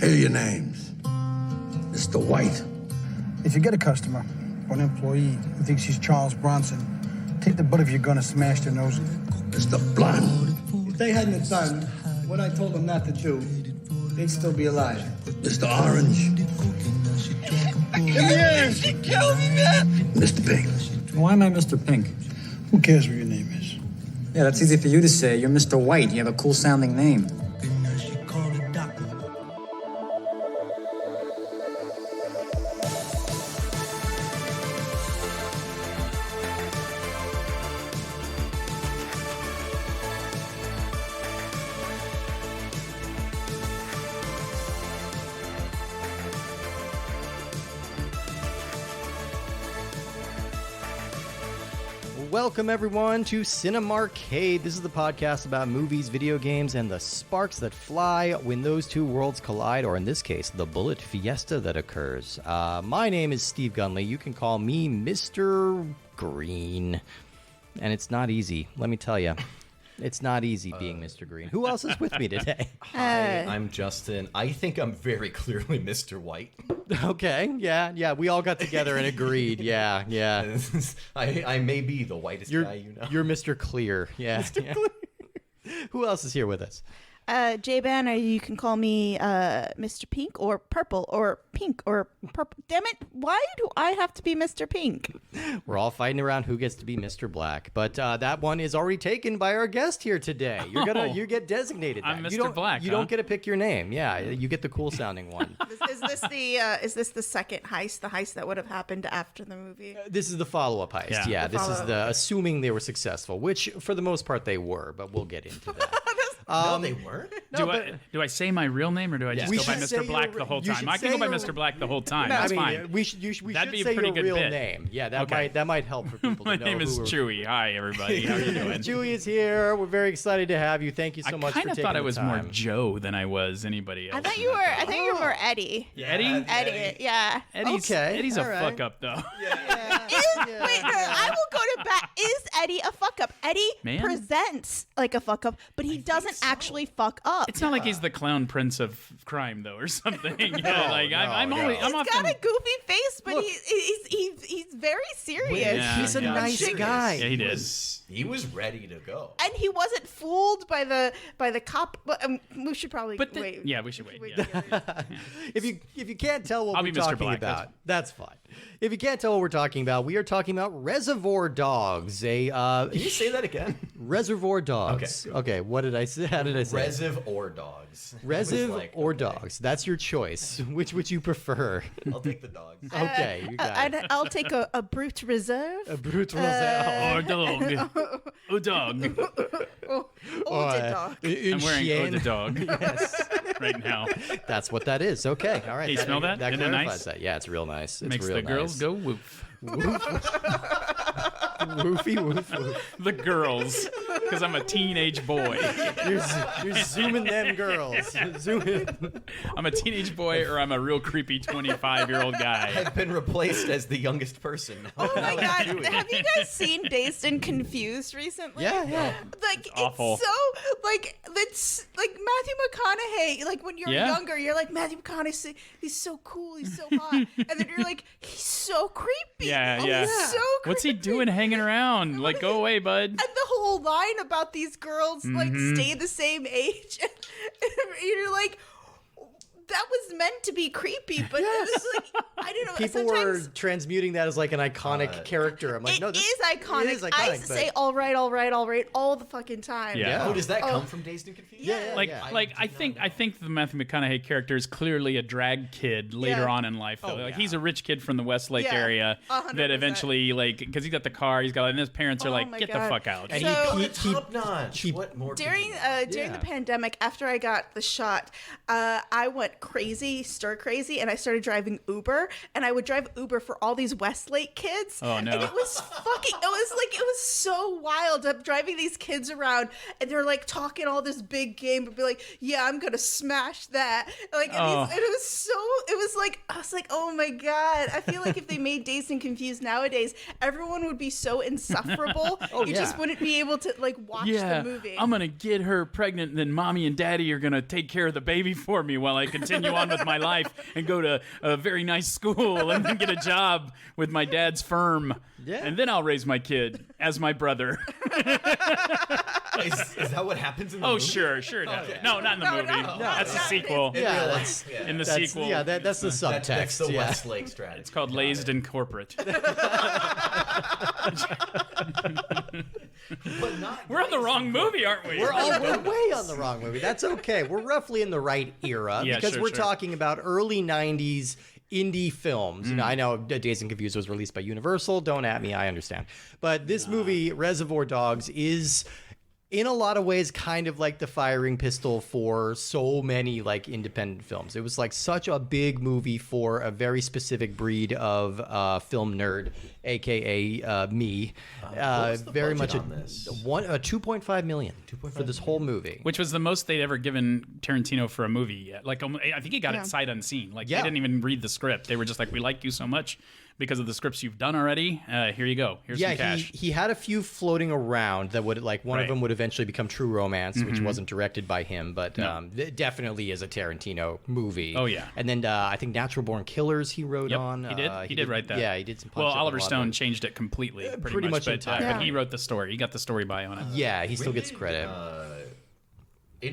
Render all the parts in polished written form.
Here are your names. Mr. White. If you get a customer or an employee who thinks he's Charles Bronson, take the butt of your gun and smash their nose in. Mr. Blonde. If they hadn't have done what I told them not to do, they'd still be alive. Mr. Orange. Yes! She killed me, man! Mr. Pink. Why am I Mr. Pink? Who cares what your name is? Yeah, that's easy for you to say. You're Mr. White. You have a cool-sounding name. Welcome, everyone, to Cinemarcade. This is the podcast about movies, video games, and the sparks that fly when those two worlds collide, or in this case, the bullet fiesta that occurs. My name is Steve Gunley. You can call me Mr. Green. And it's not easy, let me tell you. It's not easy being Mr. Green. Who else is with me today? Hi, I'm Justin. I think I'm very clearly Mr. White. Okay, yeah. We all got together and agreed. Yeah. I may be the whitest guy you know. You're Mr. Clear. Yeah. Mr. Clear. Who else is here with us? J-Ban, or you can call me Mr. Pink or Purple or Pink or Purple. Damn it, why do I have to be Mr. Pink? We're all fighting around who gets to be Mr. Black, but that one is already taken by our guest here today. You get designated. I'm that. Mr. Black. You don't get to pick your name. Yeah, you get the cool sounding one. Is this the second heist? The heist that would have happened after the movie? This is the follow-up heist. Yeah, this is the assuming they were successful, which for the most part they were, but we'll get into that. No, they weren't. Do I say my real name or do I just go by Mr. Black the whole time? I can go by Mr. Black the whole time. That's fine. We should That'd be a say pretty your good real bit. name. Yeah, that might help for people to know. My name is Chuy. Hi, everybody. How are you doing? Chuy is here. We're very excited to have you. Thank you so much for taking the time. I kind of thought I was more Joe than I was anybody else. I thought you were more Eddie. Yeah, Eddie? Eddie, yeah. Eddie's a fuck up though. Wait, I will go to bat. Is Eddie a fuck up? Eddie presents like a fuck up, but he doesn't actually fuck up. It's not like he's the clown prince of crime though, or something. He's got a goofy face, but he's very serious. Yeah, he's a nice guy. Yeah, he is. He was ready to go, and he wasn't fooled by the cop. We should probably wait. Yeah, we should wait. Yeah. If you can't tell what we're talking Black, about, that's fine. If you can't tell what we're talking about, we are talking about Reservoir Dogs. Can you say that again? Reservoir Dogs. Okay. What did I say? How did I say? Reservoir Dogs. Reservoir Dogs. That's your choice. Which would you prefer? I'll take the dogs. Okay, you got it. I'll take a brute reserve. A brute reserve. Or dog. Oh, dog. The dog. I'm wearing the dog. Yes. Right now. That's what that is. Okay. All right. Hey, you smell that? That Isn't it clarifies nice? that. Yeah, it's real nice. It's Makes real the nice. girls go woof. Woofy woof woof. The girls, because I'm a teenage boy. You're zooming them girls. Zooming. I'm a teenage boy, or I'm a real creepy 25-year-old guy. I've been replaced as the youngest person. Oh my god! Have you guys seen Dazed and Confused recently? Yeah. Like awful. It's so it's like Matthew McConaughey. Like when you're younger, you're like Matthew McConaughey. He's so cool. He's so hot. And then you're like, he's so creepy. Yeah. He's so creepy. What's he doing hanging around? Like, go away, bud. And the whole line about these girls like stay the same age, and you're like, that was meant to be creepy, but it was like, I don't know. People were transmuting that as like an iconic character. I'm like, no, this is iconic. It is iconic. I used to say all right all the fucking time. Yeah. Oh, does that come from Dazed and Confused? Yeah. I think the Matthew McConaughey character is clearly a drag kid later on in life. Though, he's a rich kid from the Westlake area 100%. that eventually, because he's got the car, and his parents are like, get the fuck out. And So- Top notch. What more? During the pandemic, after I got the shot, I went stir crazy, and I started driving Uber. and I would drive Uber for all these Westlake kids. Oh, no. And it was so wild. I'm driving these kids around, and they're like talking all this big game, but be like, yeah, I'm gonna smash that. Like, and it was like, I was like, oh my God. I feel like if they made Dazed and Confused nowadays, everyone would be so insufferable. You just wouldn't be able to like watch the movie. I'm gonna get her pregnant, and then mommy and daddy are gonna take care of the baby for me while I continue on with my life and go to a very nice school and then get a job with my dad's firm. Yeah. And then I'll raise my kid as my brother. Is that what happens in the movie? Sure. Okay. No, not in the movie. No, that's the sequel. Yeah, in the sequel. Yeah, that's the subtext. That's the Westlake strategy. It's called Lazed and Corporate. We're on the wrong movie, aren't we? We're way on the wrong movie. That's okay. We're roughly in the right era because we're talking about early 90s indie films. You know, I know Dazed and Confused was released by Universal. Don't at me. I understand. But this movie, Reservoir Dogs, is in a lot of ways kind of like the firing pistol for so many like independent films. It was like such a big movie for a very specific breed of film nerd, aka me. Very much on this? 2.5 million for this whole movie, which was the most they'd ever given Tarantino for a movie yet. Like, I think he got it sight unseen. Like, they didn't even read the script. They were just like, we like you so much because of the scripts you've done already. Here you go. Here's some cash. He had a few floating around that would, like, one of them would eventually become True Romance, which wasn't directed by him, but it definitely is a Tarantino movie. Oh, yeah. And then I think Natural Born Killers he wrote on. He did? He did write that. Yeah, he did some Well, Oliver Stone changed it completely, pretty much. But he wrote the story. He got the story by on it. Yeah, he still gets credit.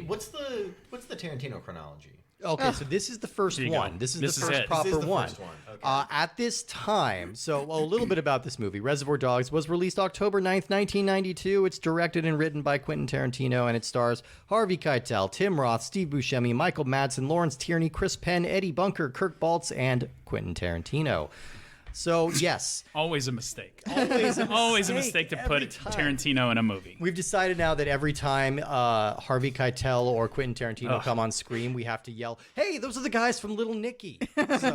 What's the Tarantino chronology? Okay, so this is the first one. This is the first proper one. Okay. At this time, so a little bit about this movie. Reservoir Dogs was released October 9th, 1992. It's directed and written by Quentin Tarantino, and it stars Harvey Keitel, Tim Roth, Steve Buscemi, Michael Madsen, Lawrence Tierney, Chris Penn, Eddie Bunker, Kirk Baltz, and Quentin Tarantino. So, yes. Always a mistake. Always a mistake to put Tarantino in a movie. We've decided now that every time Harvey Keitel or Quentin Tarantino come on screen, we have to yell, hey, those are the guys from Little Nicky. So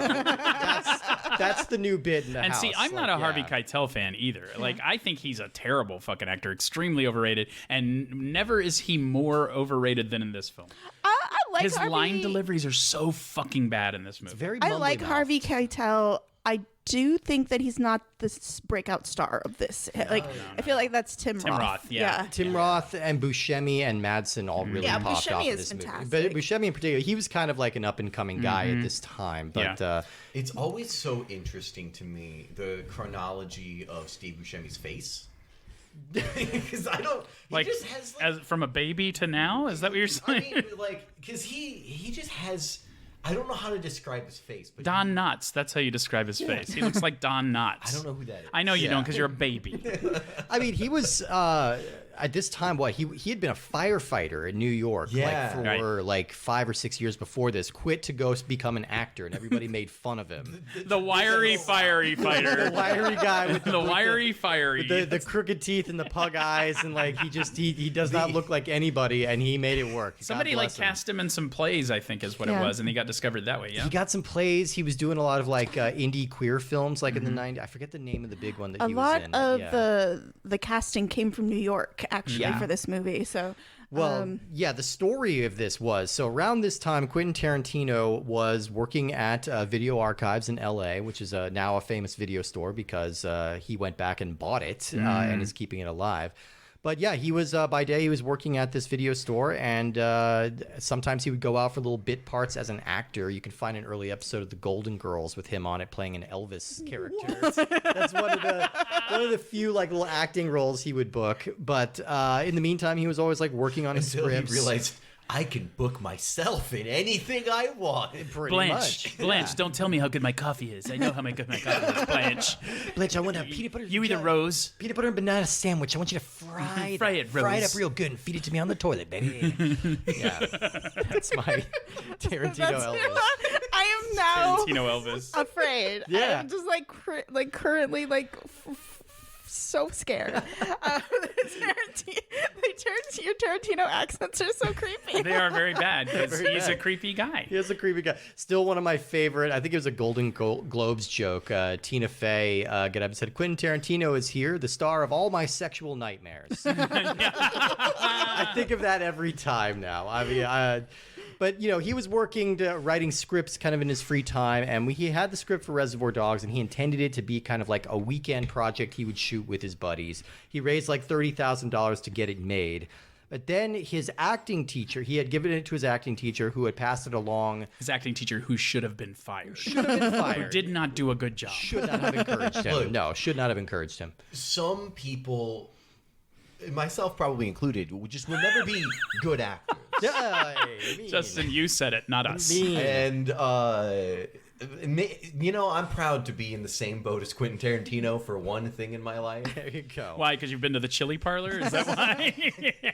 that's the new bit in the house. And see, I'm not a Harvey Keitel fan either. Like, I think he's a terrible fucking actor, extremely overrated, and never is he more overrated than in this film. I like his line deliveries are so fucking bad in this movie. It's very I like Harvey Keitel. I do think that he's not the breakout star of this. I feel like that's Tim Roth. Tim Roth and Buscemi and Madsen all really popped Buscemi off is this fantastic. movie. But Buscemi in particular, he was kind of like an up-and-coming guy at this time. But it's always so interesting to me, the chronology of Steve Buscemi's face. Because I don't... Like, just has, as from a baby to now? Is that what you're saying? I mean, like, because he just has... I don't know how to describe his face. But Don Knotts. That's how you describe his face. He looks like Don Knotts. I don't know who that is. I know you don't because you're a baby. I mean, he was... at this time, he had been a firefighter in New York like 5 or 6 years before this, quit to go become an actor, and everybody made fun of him. The wiry, fiery fighter. The wiry guy with the wiry, fiery. With the crooked teeth and the pug eyes, and like he does not look like anybody, and he made it work. Somebody like cast him in some plays, I think is what it was, and he got discovered that way. Yeah, he got some plays. He was doing a lot of like indie queer films, like in the 90s. I forget the name of the big one that he was in. A lot of the casting came from New York, actually, for this movie. So, the story of this was, so around this time, Quentin Tarantino was working at Video Archives in LA, which is now a famous video store because he went back and bought it and is keeping it alive. But yeah, he was by day he was working at this video store, and sometimes he would go out for little bit parts as an actor. You can find an early episode of The Golden Girls with him on it playing an Elvis character. That's one of the few like little acting roles he would book. But in the meantime, he was always like working on his scripts. He realized, I can book myself in anything I want. Blanche, don't tell me how good my coffee is. I know how good my coffee is, Blanche. Blanche, I want a peanut butter. You eat a Rose. Peanut butter and banana sandwich. I want you to fry it, Rose. Fry it up real good and feed it to me on the toilet, baby. Yeah, that's my Tarantino Elvis. I am now Tarantino Elvis. afraid. Yeah, I'm just like currently like so scared. Your Tarantino accents are so creepy. They are very bad because he's a creepy guy. He is a creepy guy. Still one of my favorite. I think it was a Golden Globes joke. Tina Fey got up and said, "Quentin Tarantino is here, the star of all my sexual nightmares." I think of that every time now. I mean, but you know, he was writing scripts kind of in his free time, and he had the script for Reservoir Dogs, and he intended it to be kind of like a weekend project he would shoot with his buddies. He raised like $30,000 to get it made. But then his acting teacher, he had given it to his acting teacher who had passed it along. His acting teacher who should have been fired. Should have been fired. Who did not do a good job. Should not have encouraged him. Look, No, should not have encouraged him. Some people, myself probably included, just will never be good actors. Justin, you said it, not us. And, you know, I'm proud to be in the same boat as Quentin Tarantino for one thing in my life. There you go. Why? Because you've been to the chili parlor? Is that why?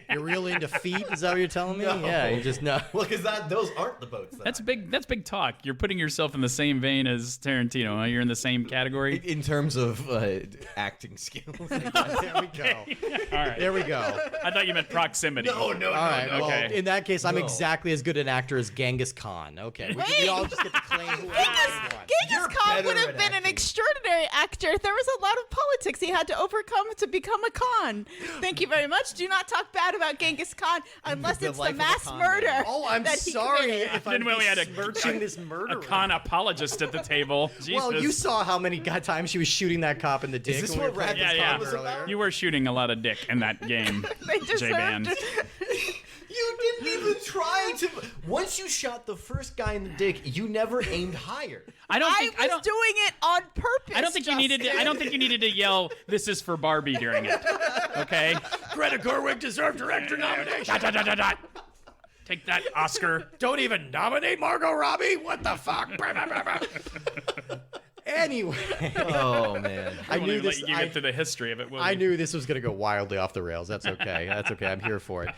You're really into feet? Is that what you're telling me? No. Yeah, you just know. Well, because those aren't the boats. That's big talk. You're putting yourself in the same vein as Tarantino. Huh? You're in the same category. In terms of acting skills. There we go. All right. There we go. I thought you meant proximity. No. All right. Well, Okay. in that case, I'm No. exactly as good an actor as Genghis Khan. Okay. We all just get to claim who Genghis Khan better would have at been an acting. extraordinary actor. There was a lot of politics he had to overcome to become a Khan. Thank you very much. Do not talk bad about Genghis Khan unless The it's life the of a mass con murder. man. Oh, I'm that he sorry committed. if Then I'm when we had besmirching this murder. A con apologist at the table. Jesus. Well, you saw how many times she was shooting that cop in the dick. Is this when we what were playing Rapid this Yeah, game was earlier. about? You were shooting a lot of dick in that game, They deserved J-Band. it. You didn't even try to. Once you shot the first guy in the dick, you never aimed higher. I was doing it on purpose. I don't think you needed to. I don't think you needed to yell, "This is for Barbie" during it. Okay. Greta Gerwig deserved director nomination. Dot, dot, dot, dot, dot. Take that, Oscar. Don't even nominate Margot Robbie. What the fuck? Anyway, Oh man. I We'll knew let this. you get to the history of it. will I we? knew this was going to go wildly off the rails. That's okay. That's okay. I'm here for it.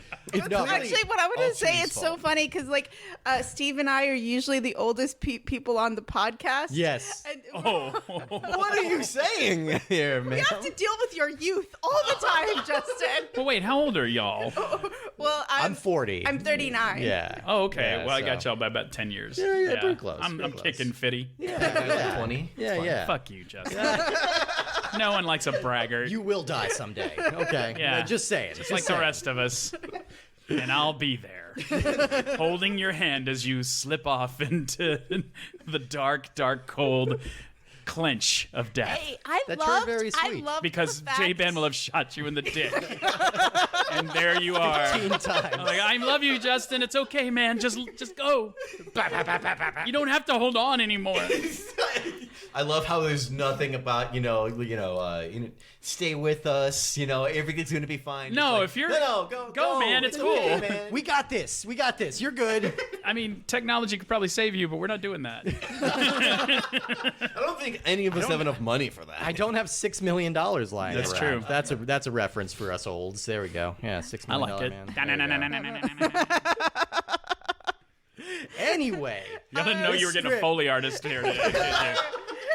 No, Actually, what I want to say, Chewy's it's so fault. funny because, like, Steve and I are usually the oldest people on the podcast. yes. And Oh, What are you saying here, man? we have to deal with your youth all the time, Justin. well, wait. How old are y'all? Well, I'm 40. I'm 39. Yeah. Oh, okay. Yeah, well, I got so- y'all by about 10 years. Yeah, pretty close, I'm pretty close. kicking fitty. Yeah. 20. Yeah, yeah. Fuck you, Justin. No one likes a braggart. You will die someday. Okay. Yeah. Just saying. Just like the rest of us. And I'll be there, holding your hand as you slip off into the dark, dark, cold clench of death. Hey, I That loved, turned very I sweet. loved Because the fact- J-Ben will have shot you in the dick. And there you are. 15 times. I'm like, I love you, Justin. It's okay, man. Just go. You don't have to hold on anymore. I love how there's nothing about stay with us. Everything's gonna be fine. Just No, like, if you're no, go, man. It's cool. okay, man. We got this. We got this. You're good. I mean, technology could probably save you, but we're not doing that. I don't think any of us have enough money for that. I don't have $6 million lying That's around. true. That's a reference for us olds. There we go. Yeah, $6 I million like it. man. Anyway, You didn't know you were getting a script. Foley artist here today, did you?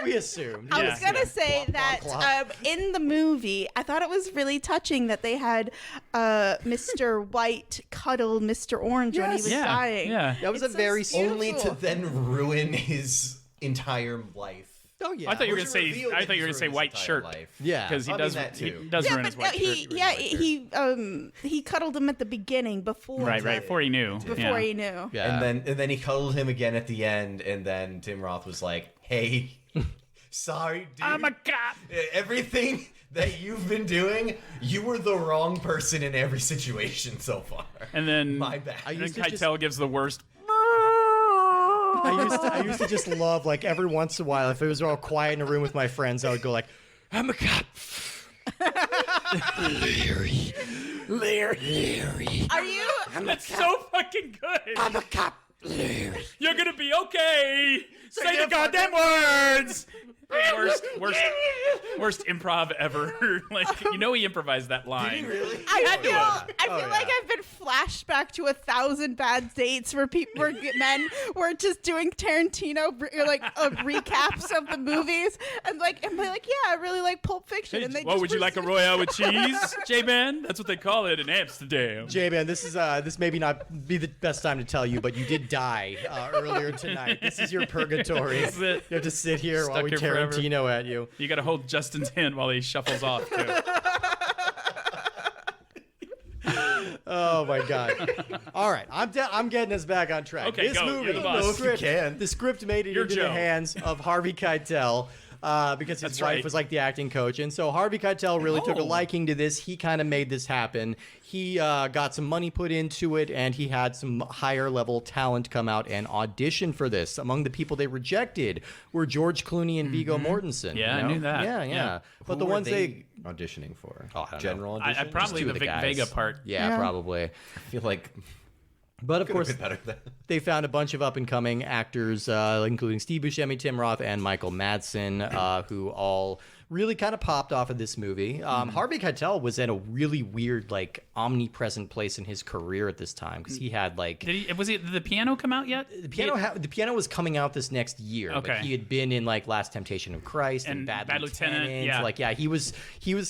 we assumed. I Yeah. was gonna say that clomp. in the movie, I thought it was really touching that they had Mr. White cuddle Mr. Orange when he was Yeah, dying. yeah. That was It's a very so sweet. Only to beautiful. then ruin his entire life. Oh yeah. I thought you were Which gonna say. revealed I that thought you were he's gonna say ruined white his shirt. entire life. Yeah. Because he I mean, does. that He too. does Yeah, ruin but his white shirt. he cuddled him at the beginning before. Right, before he knew. Before yeah. he knew. Yeah. And then he cuddled him again at the end, and then Tim Roth was like, "Hey, sorry, dude. I'm a cop. Everything that you've been doing, you were the wrong person in every situation so far." And then My bad. I And then used to just- Keitel gives the worst. I used to just love, like, every once in a while, if it was all quiet in a room with my friends, I would go like, I'm a cop. Larry. Are you? That's so fucking good. I'm a cop. Larry. You're gonna be okay. Say the goddamn words. Worst improv ever. Like, he improvised that line. Did he really? I feel like I've been flashed back to 1,000 bad dates where men were just doing Tarantino recaps of the movies and I really like Pulp Fiction. And they would you like a Royale with cheese, J-Man? That's what they call it in Amsterdam. J-Man, this maybe not be the best time to tell you, but you did die earlier tonight. This is your purgatory. That's it. You have to sit here Stuck while we here forever. Tarantino at you. You got to hold Justin's hand while he shuffles off, too. Oh my God! All right, I'm getting us back on track. Okay, this go. movie, You're the boss. the script made it You're into Joe. the hands of Harvey Keitel. Because his That's wife right. was like the acting coach. And so Harvey Keitel really took a liking to this. He kind of made this happen. He got some money put into it, and he had some higher level talent come out and audition for this. Among the people they rejected were George Clooney and Viggo Mortensen. Yeah, I knew that. Yeah. But Who the were ones they auditioning for? Oh, I don't General know. audition? I probably two the of the Vic guys. Vega part. Yeah, probably. I feel like But of could have course, been better than they found a bunch of up-and-coming actors, including Steve Buscemi, Tim Roth, and Michael Madsen, who all really kind of popped off of this movie. Harvey Keitel was in a really weird, omnipresent place in his career at this time because he had Did the piano come out yet? the piano was coming out this next year. Okay. But he had been in Last Temptation of Christ and Bad Lieutenant. yeah. He was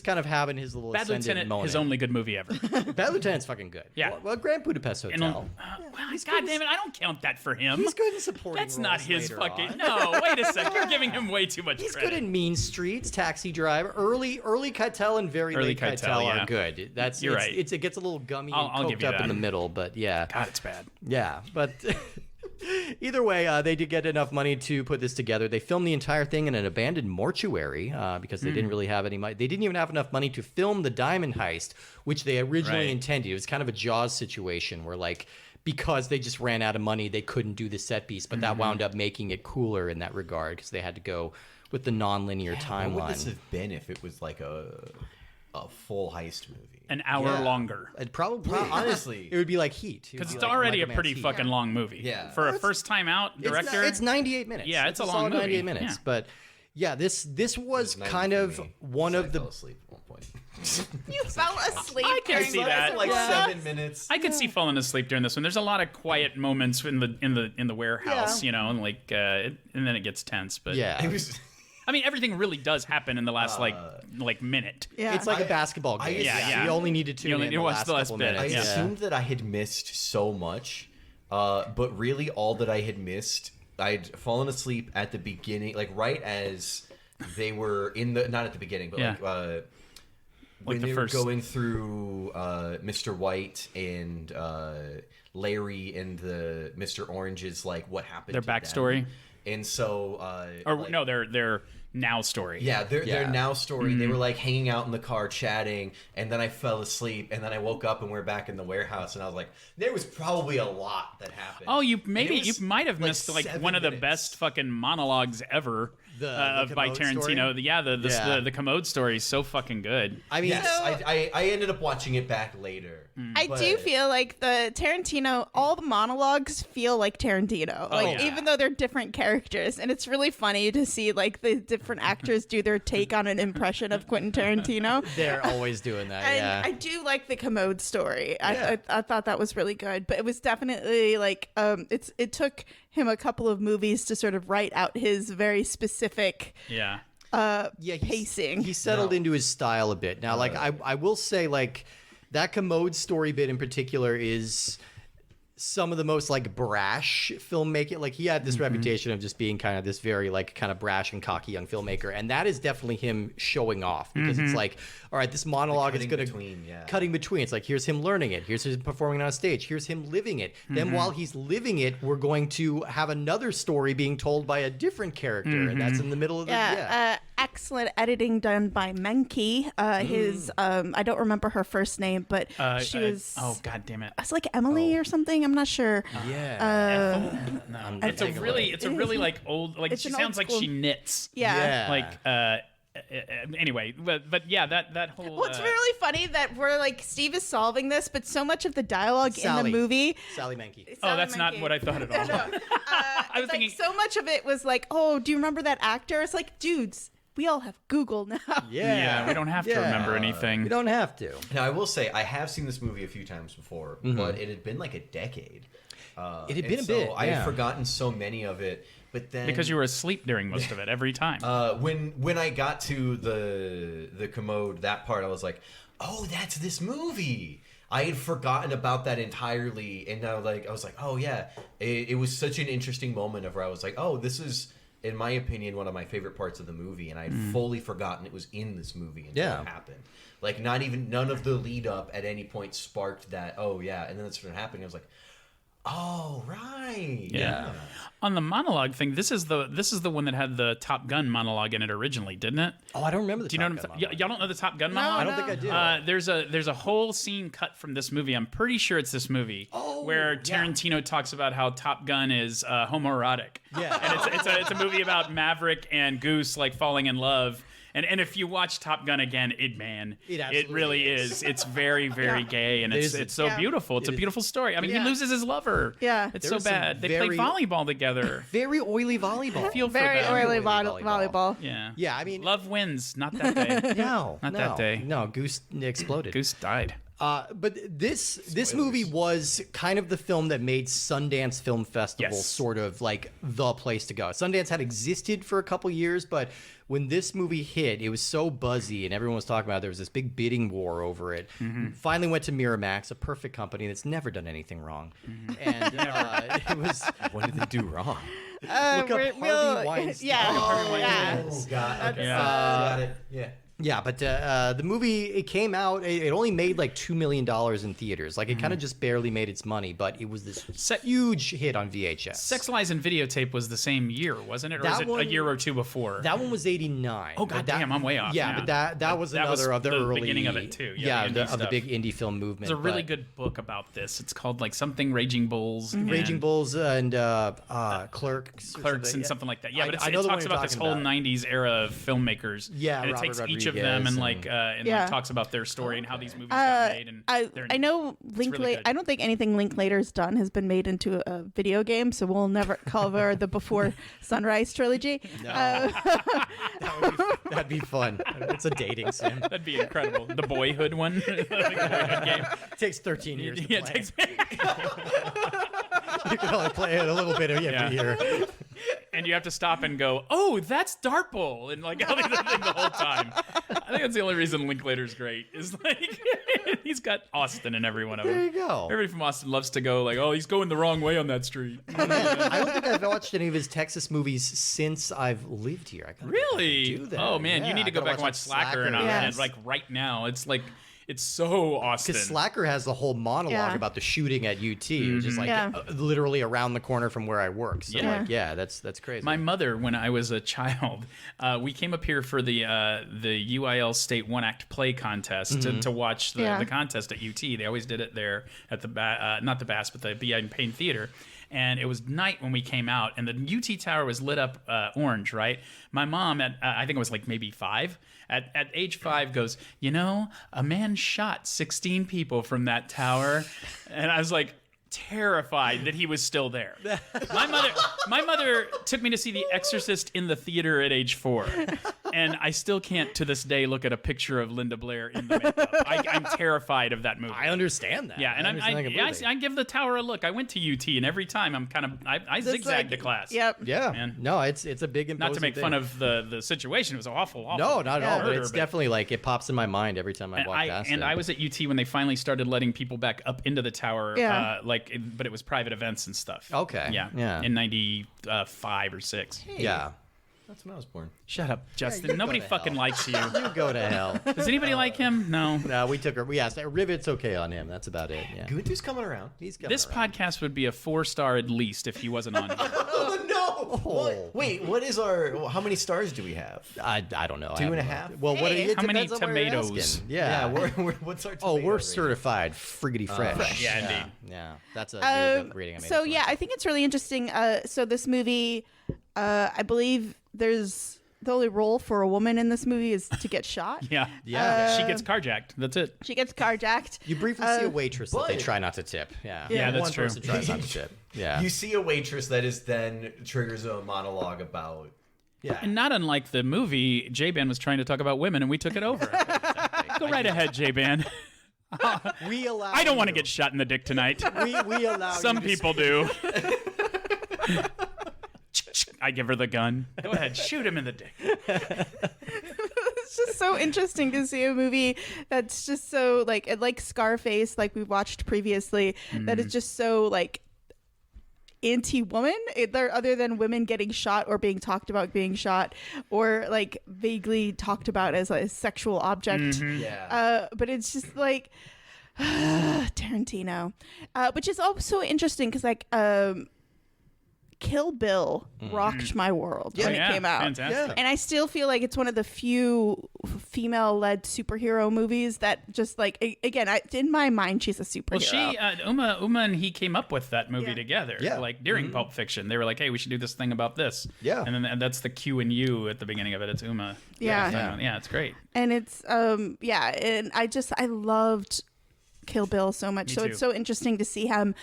kind of having his little Bad ascendant Lieutenant, moment. his only good movie ever. Bad Lieutenant's fucking good. Yeah. Well, Grand Budapest Hotel. God damn it, I don't count that for him. He's good in supporting That's not roles his later fucking. on. No, wait a sec. You're giving him way too much He's credit. good in Mean Streets, Taxi Driver. Early Keitel and very Early late Keitel yeah. are good. You're right. It gets a little gummy I'll and give coked you up that. in the middle, but yeah. God, it's bad. Yeah, but either way, they did get enough money to put this together. They filmed the entire thing in an abandoned mortuary because they didn't really have any money. They didn't even have enough money to film the diamond heist, which they originally intended. It was kind of a Jaws situation where because they just ran out of money, they couldn't do the set piece, but that wound up making it cooler in that regard because they had to go with the non-linear timeline. What would this have been if it was like a full heist movie? An hour longer. It probably, Honestly. it would be like Heat. It would Because be it's like already a Michael pretty Mann's Heat. fucking long movie. Yeah. For a first time out director. It's 98 minutes. Yeah, it's a long solid movie. 98 minutes. Yeah. But yeah, this was Night kind for of me, one 'cause of I the. fell asleep at one point. You fell asleep. I can during see this. that. Like Yeah. 7 minutes. I could see falling asleep during this one. There's a lot of quiet moments in the warehouse, Yeah. and and then it gets tense. But Yeah, It was. I mean, everything really does happen in the last minute. Yeah. it's like a basketball game. Yeah. You only need to tune You only in need to the watch last the last couple bit. I minutes. Yeah. assumed that I had missed so much, but really all that I had missed, I'd fallen asleep at the beginning, right as they were not at the beginning, but when the they first- were going through Mr. White and Larry and the Mr. Orange's what happened Their to them. backstory? And so No, their now story. yeah, their Yeah. now story. They were hanging out in the car chatting, and then I fell asleep, and then I woke up and we're back in the warehouse, and I was like, there was probably a lot that happened. Oh, you And it was, might have missed 7 one of the minutes. best fucking monologues ever by Commode Tarantino. story? The Commode story is so fucking good. I mean, Yes, I ended up watching it back later. I do feel like the Tarantino, all the monologues feel like Tarantino, yeah. even though they're different characters, and it's really funny to see the different actors do their take on an impression of Quentin Tarantino. they're always doing that. And Yeah, I do like the Commode story. I thought that was really good, but it was definitely it took him a couple of movies to sort of write out his very specific Yeah. pacing. He settled into his style a bit. Now, I will say, that Commode story bit in particular is some of the most brash filmmaking. He had this reputation of just being kind of this very kind of brash and cocky young filmmaker, and that is definitely him showing off because it's all right, this monologue is going to cutting between. It's here's him learning it, here's him performing on stage, here's him living it. Then while he's living it, we're going to have another story being told by a different character, and that's in the middle of the excellent editing done by Menke. His I don't remember her first name, but she was Oh god damn it! it's Emily or something. I'm not sure. It's a really old. It's She an sounds old like school- she knits. Yeah. Yeah. Anyway, but yeah, that whole. Well, it's really funny that we're like Steve is solving this, but so much of the dialogue in the movie. Sally Menke. Oh, that's not what I thought at all. I was thinking so much of it was like, oh, do you remember that actor? It's like, dudes, we all have Google now. Yeah, we don't have to remember anything. We don't have to. Now, I will say, I have seen this movie a few times before, but it had been like a decade. It had been a bit. I had forgotten so many of it. But then, because you were asleep during most of it every time. When I got to the commode, that part, I was like, oh, that's this movie. I had forgotten about that entirely, and now I was like, oh yeah, it was such an interesting moment of where I was like, oh, this is, in my opinion, one of my favorite parts of the movie, and I had fully forgotten it was in this movie until it happened. Like, none of the lead up at any point sparked that, oh yeah, and then that's when it happened. I was like, oh right, yeah. On the monologue thing, this is the one that had the Top Gun monologue in it originally, didn't it? Oh, I don't remember the do you Top know Gun y'all don't know the Top Gun monologue? I don't think I do. There's a whole scene cut from this movie. I'm pretty sure it's this movie where Tarantino talks about how Top Gun is homoerotic. Yeah, and it's a movie about Maverick and Goose like falling in love. And if you watch Top Gun again, it really is. It's very, very gay, and it's so beautiful. It's a beautiful story. I mean, he loses his lover. Yeah, it's so bad. They play volleyball together. Very oily volleyball. I feel very for oily volleyball. Yeah, yeah. I mean, love wins. Not that day. Not that day. No, Goose exploded. Goose died. But this movie was kind of the film that made Sundance Film Festival sort of like the place to go. Sundance had existed for a couple years, but when this movie hit, it was so buzzy and everyone was talking about it. There was this big bidding war over it. Finally went to Miramax, a perfect company that's never done anything wrong. And it was... What did they do wrong? Look up Harvey Weinstein. Yeah. Oh, God. Okay. Got it. Yeah. Yeah, but the movie, it came out, it only made like $2 million in theaters. Like, it kind of just barely made its money, but it was this huge hit on VHS. Sex, Lies, and Videotape was the same year, wasn't it? Or was it a year or two before? That one was 89. Oh, goddamn, I'm way off. Yeah, but that was another of the early... beginning of it, too. Yeah, of the big indie film movement. There's a really good book about this. It's called, like, something Raging Bulls. Raging Bulls and Clerks. Clerks and something like that. Yeah, but it talks about this whole 90s era of filmmakers. Yeah, and it takes each of them and like talks about their story and how these movies got made. And I know Linklater. I don't think anything Linklater's done has been made into a video game, so we'll never cover the Before Sunrise trilogy. No. That'd be fun. It's a dating sim. That'd be incredible. The Boyhood one, the Boyhood game. It takes 13 years to play. It takes. You can only play it a little bit every year. And you have to stop and go, oh, that's Dartpool, and like the whole time. I think that's the only reason Linklater's great, is like he's got Austin in every one of them. There you go. Everybody from Austin loves to go like, oh, he's going the wrong way on that street. I don't think I've watched any of his Texas movies since I've lived here. I really? do that. Oh man, you need to go back and watch Slacker and like right now. It's like. It's so Austin. Because Slacker has the whole monologue about the shooting at UT, which is like literally around the corner from where I work. So that's crazy. My mother, when I was a child, we came up here for the UIL State One-Act Play Contest to watch the contest at UT. They always did it there at the not the Bass, but the B.I. Payne Theater. And it was night when we came out, and the UT Tower was lit up orange, right? My mom, at I think it was like maybe 5, at age 5 goes, you know, a man shot 16 people from that tower. And I was like, terrified that he was still there. My mother took me to see The Exorcist in the theater at age 4, and I still can't to this day look at a picture of Linda Blair in the makeup. I'm terrified of that movie. I understand that. Yeah, and I give the tower a look. I went to UT, and every time I zigzagged to class. Yep. Yeah. Man. No, it's a big imposing not to make thing. fun of the situation. It was awful. No, not at all. Murder, but it's definitely like it pops in my mind every time I walk past it. And I was at UT when they finally started letting people back up into the tower. But it was private events and stuff. Okay. Yeah. In 95 or 6. Hey. Yeah. That's when I was born. Shut up, Justin. Nobody fucking likes you. You go to hell. Does anybody like him? No. No, we asked. Rivet's okay on him. That's about it. Yeah. Guntu's coming around. He's coming This around. podcast would be a 4-star at least if he wasn't on here. Oh, no! What? Wait, what is how many stars do we have? I don't know. 2.5? Well, how many tomatoes? Yeah. What's our tomato we're rating? certified friggity fresh. Yeah, indeed. Yeah. That's a new rating I made. So, I think it's really interesting. So this movie, I believe there's the only role for a woman in this movie is to get shot. Yeah. She gets carjacked. That's it. She gets carjacked. You briefly see a waitress that they try not to tip. Yeah, that's one true. person tries not to tip. Yeah, You see a waitress that is then triggers a monologue about. Yeah. And not unlike the movie, J-Ban was trying to talk about women, and we took it over. Go right ahead, J-Ban. we allow. I don't want to get shot in the dick tonight. We allow. Some people do. I give her the gun. Go ahead, shoot him in the dick. It's just so interesting to see a movie that's just so like Scarface, like we watched previously, that is just so like anti-woman, other than women getting shot or being talked about being shot or like vaguely talked about as a sexual object. But it's just like Tarantino, which is also interesting because like Kill Bill rocked my world when it came out. Fantastic. And I still feel like it's one of the few female-led superhero movies that just like, again, in my mind, she's a superhero. Well, Uma and he came up with that movie together. Yeah. Like during Pulp Fiction, they were like, "Hey, we should do this thing about this." Yeah. And that's the Q and U at the beginning of it. It's Uma. Yeah, it's great. And it's, and I loved Kill Bill so much. So too. it's so interesting to see him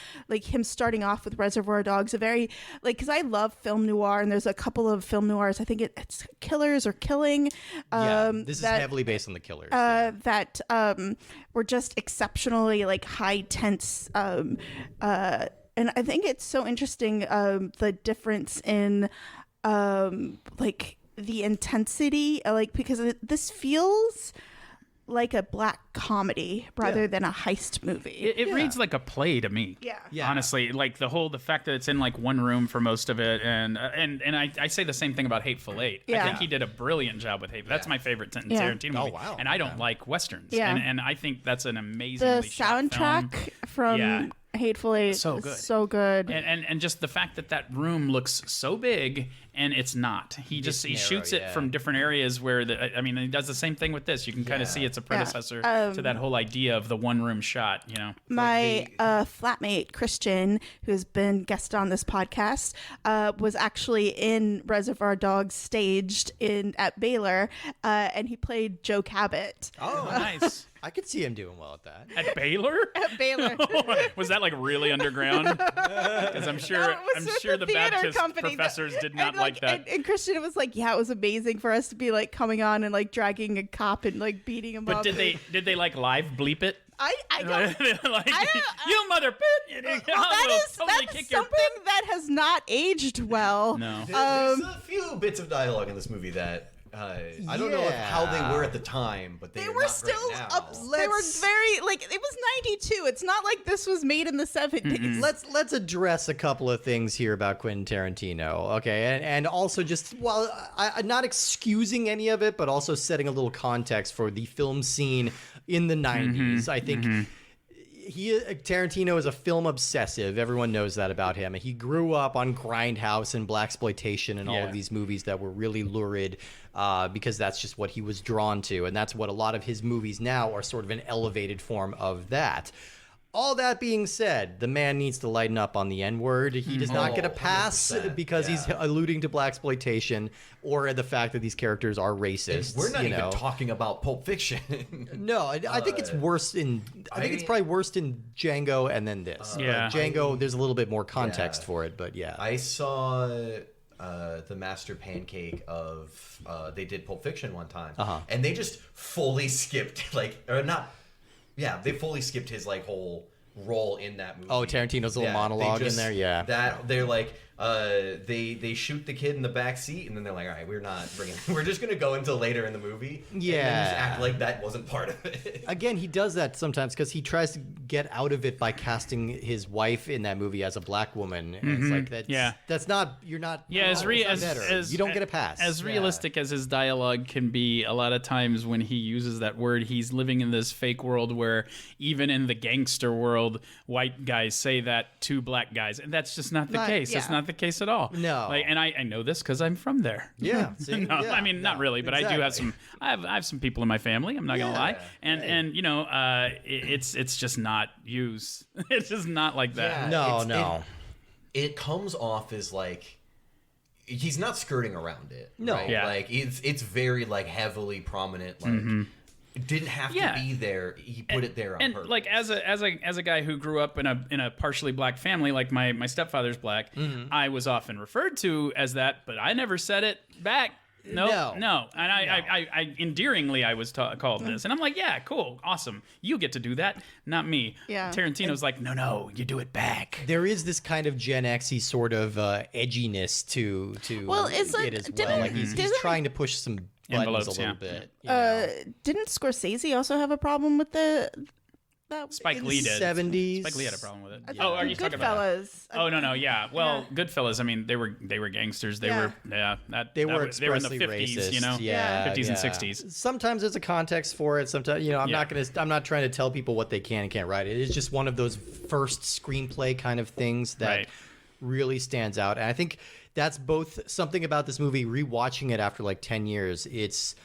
starting off with Reservoir Dogs, a very because I love film noir, and there's a couple of film noirs. I think it's Killers or Killing. This is heavily based on the Killers. That were just exceptionally like high tense. And I think it's so interesting the difference in like the intensity, because this feels like a black comedy rather than a heist movie. It reads like a play to me. Yeah. Honestly, like the fact that it's in like one room for most of it, and I say the same thing about Hateful Eight. I think he did a brilliant job with Hateful. That's my favorite Tarantino movie. Oh wow! And I don't like westerns. Yeah. And I think that's an amazing. The soundtrack from Hateful Eight so is good. so good. And just the fact that room looks so big and it's not. He shoots it from different areas where he does the same thing with this. You can kind of see it's a predecessor to that whole idea of the one room shot, you know. My flatmate Christian, who has been guest on this podcast, was actually in Reservoir Dogs staged at Baylor, and he played Joe Cabot. Oh, nice. I could see him doing well at that. At Baylor? At Baylor. Was that like really underground? Because I'm sure the Baptist professors did not like that. And Christian was like, "Yeah, it was amazing for us to be like coming on and like dragging a cop and like beating him up." But did they like live bleep it? I don't. Like, I don't. You mother bitch! That is something that has not aged well. No. There's a few bits of dialogue in this movie that I don't know how they were at the time, but they were not still great now. They were very it was 92. It's not like this was made in the 70s. Let's address a couple of things here about Quentin Tarantino, okay, and also just I'm not excusing any of it, but also setting a little context for the film scene in the 90s. I think. Tarantino is a film obsessive. Everyone knows that about him. He grew up on Grindhouse and blaxploitation and all of these movies that were really lurid because that's just what he was drawn to. And that's what a lot of his movies now are, sort of an elevated form of that. All that being said, the man needs to lighten up on the N-word. He does not get a pass because he's alluding to blaxploitation or the fact that these characters are racist. And we're not even talking about Pulp Fiction. No, I think it's worse in. I think it's probably worse in Django and then this. Django, there's a little bit more context for it, but I saw the master pancake of they did Pulp Fiction one time, and they just fully skipped they fully skipped his like whole role in that movie. Oh, Tarantino's little monologue in there, That they're like, they shoot the kid in the back seat, and then they're like, all right, we're just gonna go until later in the movie. Yeah, and then just act like that wasn't part of it. Again, he does that sometimes because he tries to get out of it by casting his wife in that movie as a black woman. And it's like that's not you don't get a pass. As realistic as his dialogue can be, a lot of times when he uses that word, he's living in this fake world where even in the gangster world, white guys say that to black guys, and that's just not the case. That's not the case at all. No. And I know this because I'm from there. Yeah. Not really, but I do have some. I have some people in my family. I'm not gonna lie, and you know, it's just not used. It's just not like that. No. It comes off as like he's not skirting around it. No. Right? Yeah. Like it's very like heavily prominent. Like it didn't have to be there. He put it there on purpose. Like as a guy who grew up in a partially black family, like my stepfather's black, I was often referred to as that, but I never said it back. No. And I endearingly I was called this, and I'm like, yeah, cool, awesome. You get to do that, not me. Yeah. Tarantino's like, no, you do it back. There is this kind of Gen X-y sort of edginess to it's like, it as well. Like he's trying to push some buttons Envelopes, a little yeah. bit. You know? Didn't Scorsese also have a problem with that? Spike Lee did. 70s. Spike Lee had a problem with it. Oh, are you talking about? Goodfellas? Oh no, yeah. Well, Goodfellas. I mean, they were gangsters. They were They were they were in the expressly 50s, racist. you know, Yeah, 50s and yeah. 60s. Sometimes there's a context for it. Sometimes, you know, I'm not trying to tell people what they can and can't write. It is just one of those first screenplay kind of things that really stands out. And I think that's both something about this movie. Rewatching it after like 10 years, it's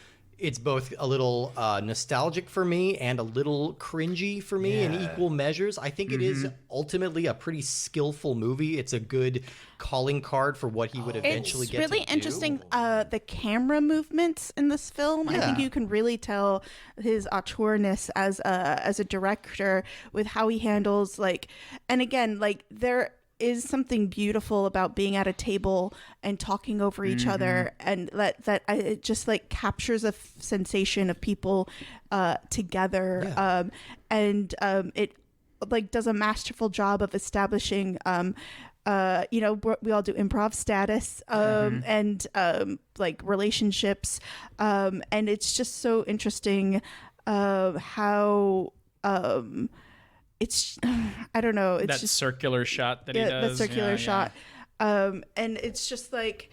both a little nostalgic for me and a little cringy for me in equal measures. I think it is ultimately a pretty skillful movie. It's a good calling card for what he would eventually get to do. It's really interesting, the camera movements in this film. I think you can really tell his auteurness as a director with how he handles, like, and again, like, there is something beautiful about being at a table and talking over each other, and that it just like captures a sensation of people together, and it like does a masterful job of establishing you know, we all do improv status and like relationships, and it's just so interesting how it's, I don't know. It's that just circular shot that he does. That circular shot. And it's just like,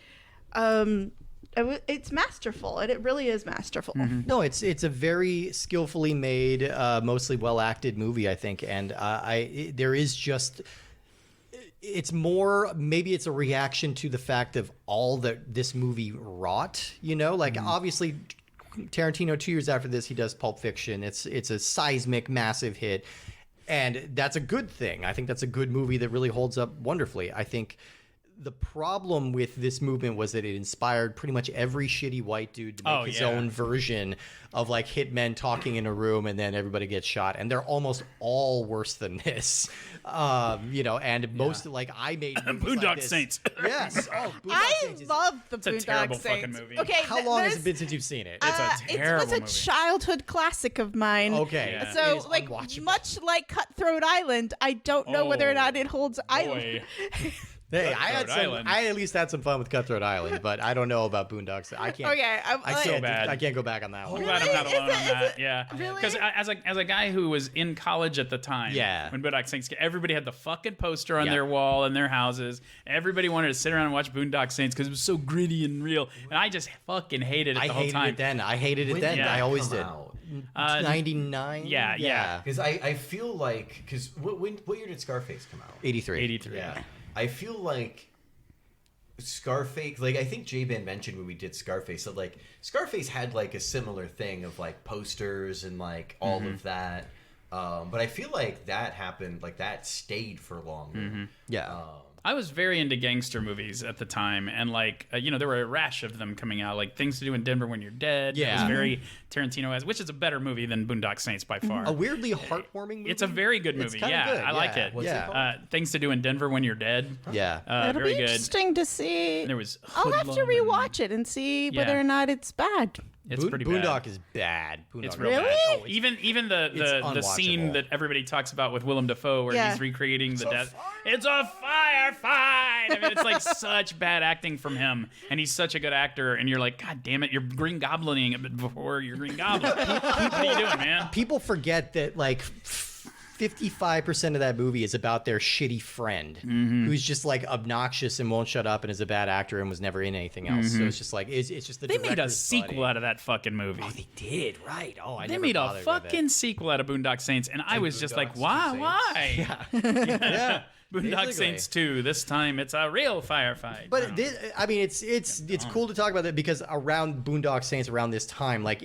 it's masterful, and it really is masterful. No, it's a very skillfully made, mostly well acted movie, I think, and there is just. It's more, maybe it's a reaction to the fact of all that this movie wrought, you know, like obviously Tarantino 2 years after this, he does Pulp Fiction. It's a seismic, massive hit. And that's a good thing. I think that's a good movie that really holds up wonderfully. I think the problem with this movement was that it inspired pretty much every shitty white dude to make his own version of like hitmen talking in a room and then everybody gets shot. And they're almost all worse than this. You know, and most like I made Boondock like this. Saints. Yes. Oh, Boondock I Saints is- love the It's a Boondock terrible Saints. fucking movie. Okay, How long has it been since you've seen it? It's a terrible It was a movie. childhood classic of mine. Okay. Yeah. It So, is like, unwatchable. much like Cutthroat Island, I don't know whether or not it holds. Boy. Hey, Island. I at least had some fun with Cutthroat Island, but I don't know about Boondocks. I can't. Okay, I can't go back on that one. I'm glad I'm not alone on that. Yeah, really? because as a guy who was in college at the time, when Boondock Saints, everybody had the fucking poster on their wall in their houses. Everybody wanted to sit around and watch Boondock Saints because it was so gritty and real, and I just fucking hated it the whole time. I hated it then. I always did. 99. Yeah. Because I feel like, because what year did Scarface come out? 83. Yeah. I feel like Scarface, like I think J-Ban mentioned when we did Scarface, that like Scarface had like a similar thing of like posters and like all of that. But I feel like that happened, like that stayed for longer. Yeah. I was very into gangster movies at the time, and like you know, there were a rash of them coming out, like Things to Do in Denver When You're Dead. Yeah. It was very Tarantino-esque, which is a better movie than Boondock Saints by far. A weirdly heartwarming movie. It's a very good It's movie. kinda Yeah, good, I like yeah. it. What's it called? Things to Do in Denver When You're Dead. Yeah. It'll very be good. interesting to see. There was I'll have to Hoodlum rewatch it and see whether or not it's bad. It's pretty bad. Boondock is bad. Boondock It's is real bad. bad. Oh, it's Even the scene unwatchable. that everybody talks about with Willem Dafoe, where he's recreating the death. It's a firefight. I mean, it's like such bad acting from him, and he's such a good actor. And you're like, God damn it, you're Green Goblining a bit before you're Green Goblin. What are you doing, man? People forget that like 55% of that movie is about their shitty friend who's just like obnoxious and won't shut up and is a bad actor and was never in anything else. So it's just like it's just the They made a director's sequel buddy. out of that fucking movie. Oh, they did, right? Oh, I They never made a bothered with it. fucking sequel out of Boondock Saints, and I was just like, Boondocks why? Saints. Why? Yeah. Boondock Basically. Saints 2. This time it's a real firefight. But I mean, it's cool to talk about that because around Boondock Saints, around this time, like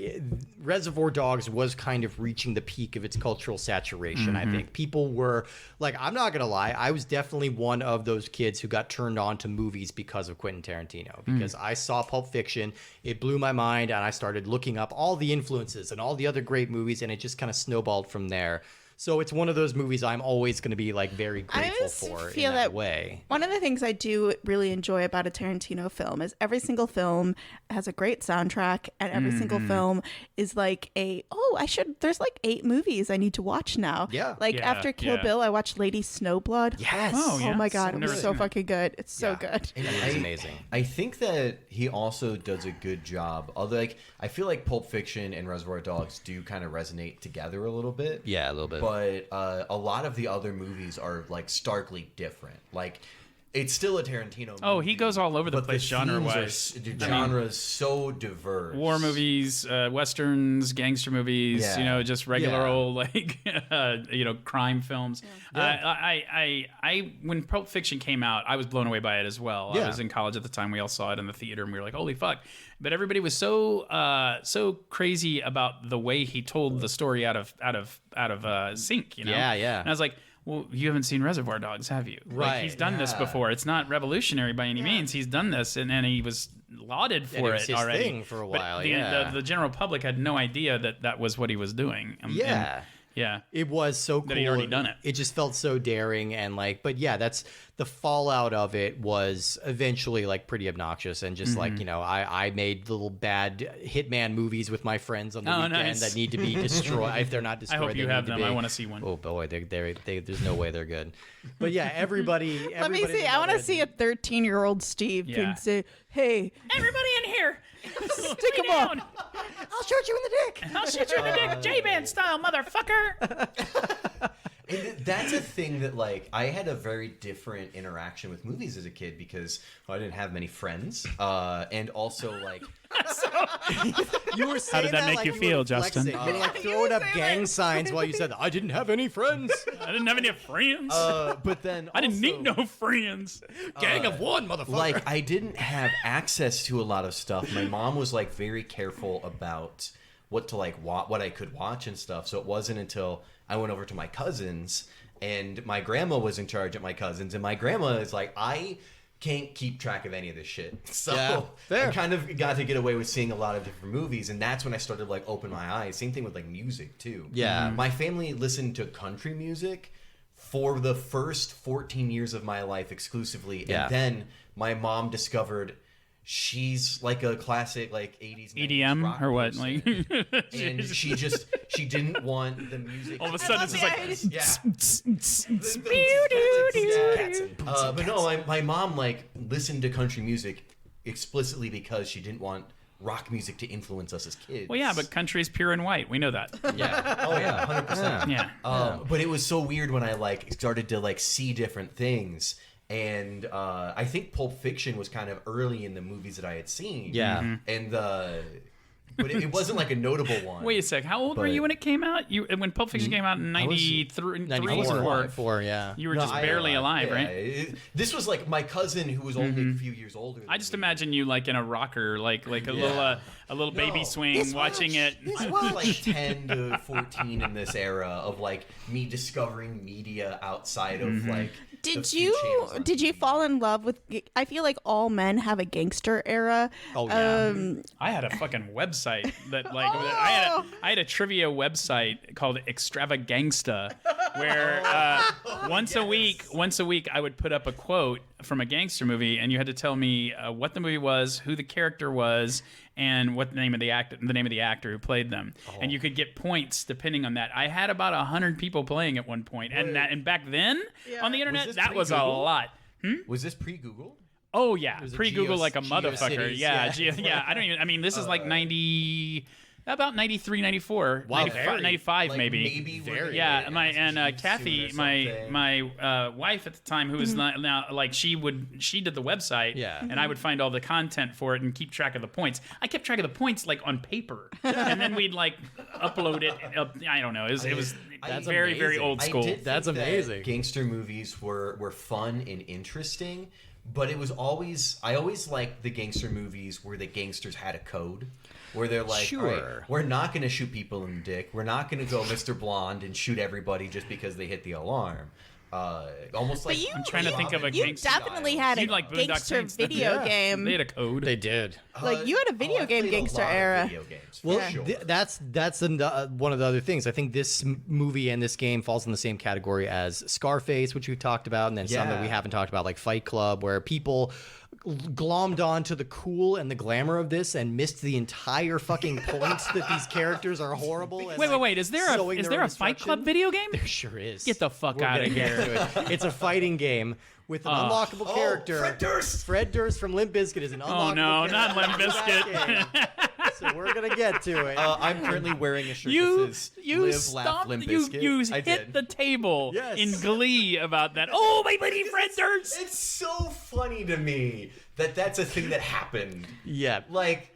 Reservoir Dogs was kind of reaching the peak of its cultural saturation. I think people were like, I'm not gonna lie, I was definitely one of those kids who got turned on to movies because of Quentin Tarantino. Because I saw Pulp Fiction, it blew my mind, and I started looking up all the influences and all the other great movies, and it just kind of snowballed from there. So it's one of those movies I'm always going to be like very grateful for in that way. One of the things I do really enjoy about a Tarantino film is every single film has a great soundtrack, and every single film is like there's like 8 movies I need to watch now. Yeah. Like after Kill Bill, I watched Lady Snowblood. Yes. Oh my God, it was so seen that. fucking good. It's so good. It's amazing. I think that he also does a good job. Although, like, I feel like Pulp Fiction and Reservoir Dogs do kind of resonate together a little bit. Yeah, a little bit. But a lot of the other movies are like starkly different. Like, it's still a Tarantino movie. Oh, he goes all over the but place genre-wise. The genre's so diverse. War movies, westerns, gangster movies, Yeah. Just regular Yeah. old like crime films. I when Pulp Fiction came out, I was blown away by it as well. I was in college at the time. We all saw it in the theater, and we were like, "Holy fuck!" But everybody was so crazy about the way he told the story out of sync. Yeah. And I was like, well, you haven't seen Reservoir Dogs, have you? Right, Like, he's done this before. It's not revolutionary by any means. He's done this, and he was lauded for it was his already. thing for a But while, the general public had no idea that was what he was doing. Yeah. It was so cool. That he'd already done it. It just felt so daring and like, but yeah, that's the fallout of it was eventually like pretty obnoxious and just like, I made little bad Hitman movies with my friends on the weekend nice. that need to be destroyed. If they're not I destroyed, hope you they have need to them. be. I want to see one. Oh boy, there's no way they're good. But yeah, everybody. Let me see. I want to see a 13-year-old Steve can say, "Hey, Everybody in here, stick him up." I'll shoot you in the dick. I'll shoot you in the dick, J-Man style, motherfucker. And that's a thing that, like, I had a very different interaction with movies as a kid because I didn't have many friends, and also like. You were saying did that make like you feel, were Justin? flexing. You were like throwing up gang signs while you said, "I didn't have any friends." I didn't have any friends. But then I didn't also, need no friends. Gang of one, motherfucker. Like, I didn't have access to a lot of stuff. My mom was like very careful about what to like what I could watch and stuff. So it wasn't until I went over to my cousins and my grandma was in charge at my cousins, and my grandma is like, I can't keep track of any of this shit. So Yeah, fair. I kind of got to get away with seeing a lot of different movies, and that's when I started like open my eyes. Same thing with like music too. Yeah. My family listened to country music for the first 14 years of my life exclusively, Yeah. and then my mom discovered she's like a classic like 80s 90s EDM rock or what? person. Like, And she didn't want the music. all of a sudden it's just like, yeah. But no, my mom like listened to country music explicitly because she didn't want rock music to influence us as kids. well, yeah, but country's pure and white. We know that. yeah. Oh yeah, 100%. Yeah. But it was so weird when I like started to like see different things. And I think Pulp Fiction was kind of early in the movies that I had seen. Yeah. And but it wasn't like a notable one. Wait a sec. How old were But- you when it came out? When Pulp Fiction came out in 93, 94, yeah. you were just barely alive, Yeah, right? this was like my cousin who was only a few years older. I just than me. imagine you like in a rocker, like a little baby swing, watching it. I was like 10 to 14 in this era of like me discovering media outside of like. the Did few channels on you TV. fall in love with? I feel like all men have a gangster era. Oh, yeah. I had a fucking website that like I had a trivia website called Extravagangsta, where once a week I would put up a quote from a gangster movie, and you had to tell me what the movie was, who the character was, and what the name of the actor who played them, and you could get points depending on that. I had about 100 people playing at one point, and back then on the internet this that was a pre-Google? lot. Was this pre-Google? Oh yeah, was a pre-Google like a motherfucker. GeoCities, Yeah, yeah. yeah. I mean, this is like 90, about 93, 94, Wow, 95, very. 95 Like, maybe. very Yeah, late my after and June Kathy, or something. my wife at the time, who was now like she did the website, Yeah. and I would find all the content for it and keep track of the points. I kept track of the points like on paper, and then we'd like upload it. I don't know. It was That's very, very amazing. old school. I did think That's that amazing. Gangster movies were fun and interesting, but it was always I always liked the gangster movies where the gangsters had a code. Where they're like, Sure. all right, we're not going to shoot people in the dick. We're not going to go Mr. Blonde and shoot everybody just because they hit the alarm. Almost like I'm trying to think of a You gangster. definitely had a You like Boondock gangster Saints, then. video game. They had a code. They did. Like, you had a video game gangster era. Video games, for Well, sure. that's one of the other things. I think this movie and this game falls in the same category as Scarface, which we've talked about, and then some that we haven't talked about, like Fight Club, where people glommed onto the cool and the glamour of this and missed the entire fucking point that these characters are horrible. And, Wait. Is there a Fight Club video game? There sure is. Get the fuck We're out of gonna get here. to it. It's a fighting game with an unlockable character. Fred Durst! Fred Durst from Limp Bizkit is an unlockable Oh no, character. not Limp Bizkit. So we're gonna get to it. I'm currently wearing a shirt You that says you Live, Laugh, stomped Limp you Bizkit. you I hit did. the table Yes. in glee about that. Oh, my buddy Fred Durst. It's so funny to me that that's a thing that happened. Yeah. Like,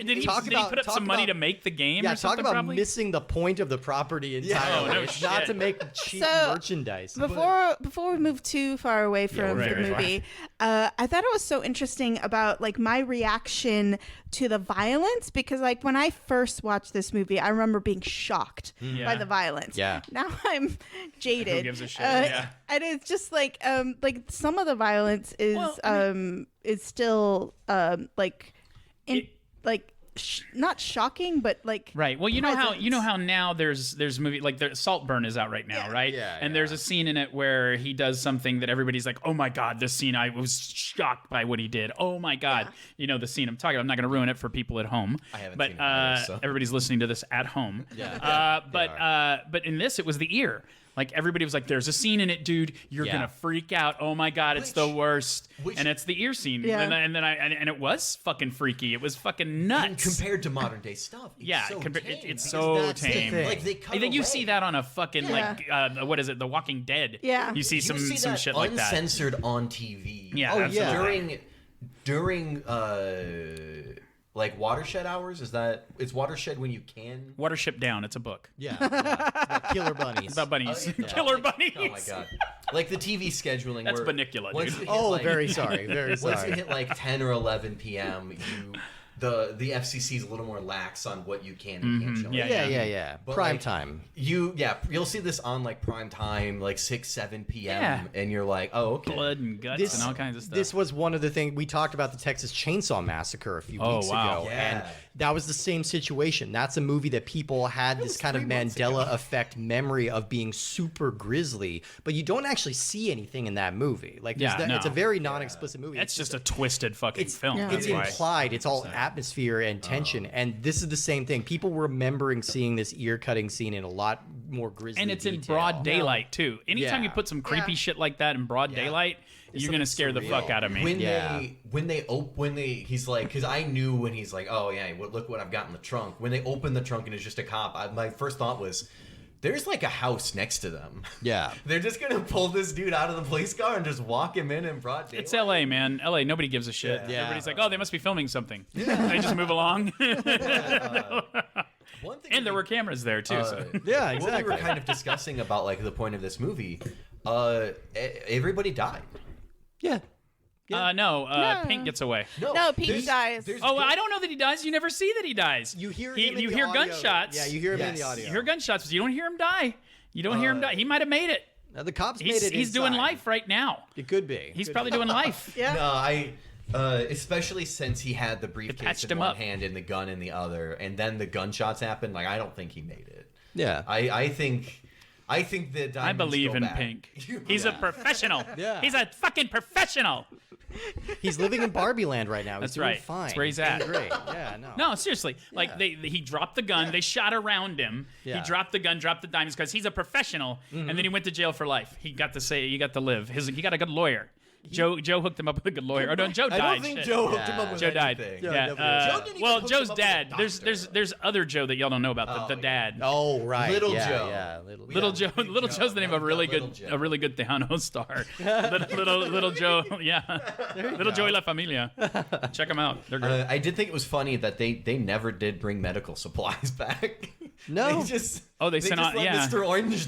Did he talk put about- up some money to make the game? Yeah, or talk something, about probably? missing the point of the property entirely. Oh, no It's not shit. to make cheap So, merchandise. Before we move too far away from right, the right, movie, I thought it was so interesting about like my reaction to the violence, because like when I first watched this movie, I remember being shocked by the violence. Yeah. Now I'm jaded. Who gives a shit? Yeah. And it's just like some of the violence is is still not shocking, but like Right. Well, you know presence. how now there's movie like Saltburn is out right now, right? Yeah, And there's a scene in it where he does something that everybody's like, "Oh my god, this scene! I was shocked by what he did. Oh my god!" You know the scene I'm talking about. I'm not going to ruin it for people at home. I haven't but seen it either, so. everybody's listening to this at home. But in this, it was the ear. Like everybody was like, "There's a scene in it, dude. You're gonna freak out. Oh my god, it's the worst." And it's the ear scene. Yeah. And it was fucking freaky. It was fucking nuts. and compared to modern day stuff, it's Yeah, so it's tame, so because that's the tame. thing. Like, they cut I think you away. see that on a fucking like what is it, The Walking Dead? Yeah. you see You some see some that shit like that. uncensored on TV. Yeah, Oh, absolutely. During like watershed hours. It's watershed when you can. Watership Down. It's a book. Yeah. It's about killer bunnies. It's about bunnies. Yeah. Killer bunnies. Oh my god! Like the TV scheduling. That's where Bunnicula, once dude. you hit, Oh, like- very sorry. Very Once you sorry. hit like 10 or 11 p.m., the FCC is a little more lax on what you can and can't show. Yeah, Yeah. But, Prime like, time. You'll see this on like prime time, like 6-7 p.m. Yeah. and you're like, oh, okay. Blood and guts and all kinds of stuff. This was one of the things we talked about, the Texas Chainsaw Massacre a few weeks wow. ago, Yeah. and that was the same situation. That's a movie that people had this kind of 3 months Mandela ago. effect memory of being super grisly, but you don't actually see anything in that movie. Like, Yeah, no. it's a very non-explicit movie. That's just a twisted fucking film. It's That's why. implied. It's all atmosphere and tension, and this is the same thing. People were remembering seeing this ear-cutting scene in a lot more grisly And it's in detail. broad daylight too. Anytime Yeah. you put some creepy shit like that in broad daylight, you're gonna scare the fuck out of me. When he's like, because I knew when he's like, oh yeah, look what I've got in the trunk. When they open the trunk and it's just a cop, my first thought was, there's like a house next to them. Yeah. They're just gonna pull this dude out of the police car and just walk him in broad daylight. It's LA, man. LA, nobody gives a shit. Yeah. Everybody's like, oh, they must be filming something. They just move along. One thing And there were cameras there too. So. Yeah, What we exactly. were kind of discussing about like the point of this movie, everybody died. Yeah. Pink gets away. No, Pete dies. Oh, I don't know that he dies. You never see that he dies. You hear He- him in you the hear audio. gunshots. Yeah, you hear him in Yes. the audio. You hear gunshots, but you don't hear him die. You don't hear him die. He might have made it. Now, the cops He's made it. he's doing inside. life right now. It could be. He's Could probably be. doing life. Yeah. No, especially since he had the briefcase patched in him one up. hand and the gun in the other, and then the gunshots happened. Like, I don't think he made it. Yeah. I think that I believe in Pink. He's a professional. Yeah. He's a fucking professional. He's living in Barbie Land right now. He's That's doing right. fine. That's where he's doing at. Great. Yeah, no. No, seriously. Like he dropped the gun. They shot around him. Yeah. He dropped the gun, dropped the diamonds because he's a professional. And then he went to jail for life. He got to live. He got a good lawyer. Joe hooked him up with a good lawyer. Oh no, Joe died. I don't think Shit. Joe hooked him up with Joe died. anything. Yeah. Joe didn't even Well, hook Joe's him up with dad. a There's other Joe that y'all don't know about. The dad. Oh, right. Little yeah, Joe. Yeah, Little Joe. Big Little Joe. Joe's the name of a really Little good Joe. Tejano star. little Joe. Yeah. Little Joe y la Familia. Check them out. They're great. I did think it was funny that they never did bring medical supplies back. No. They just they sent just on let yeah. Mr. Orange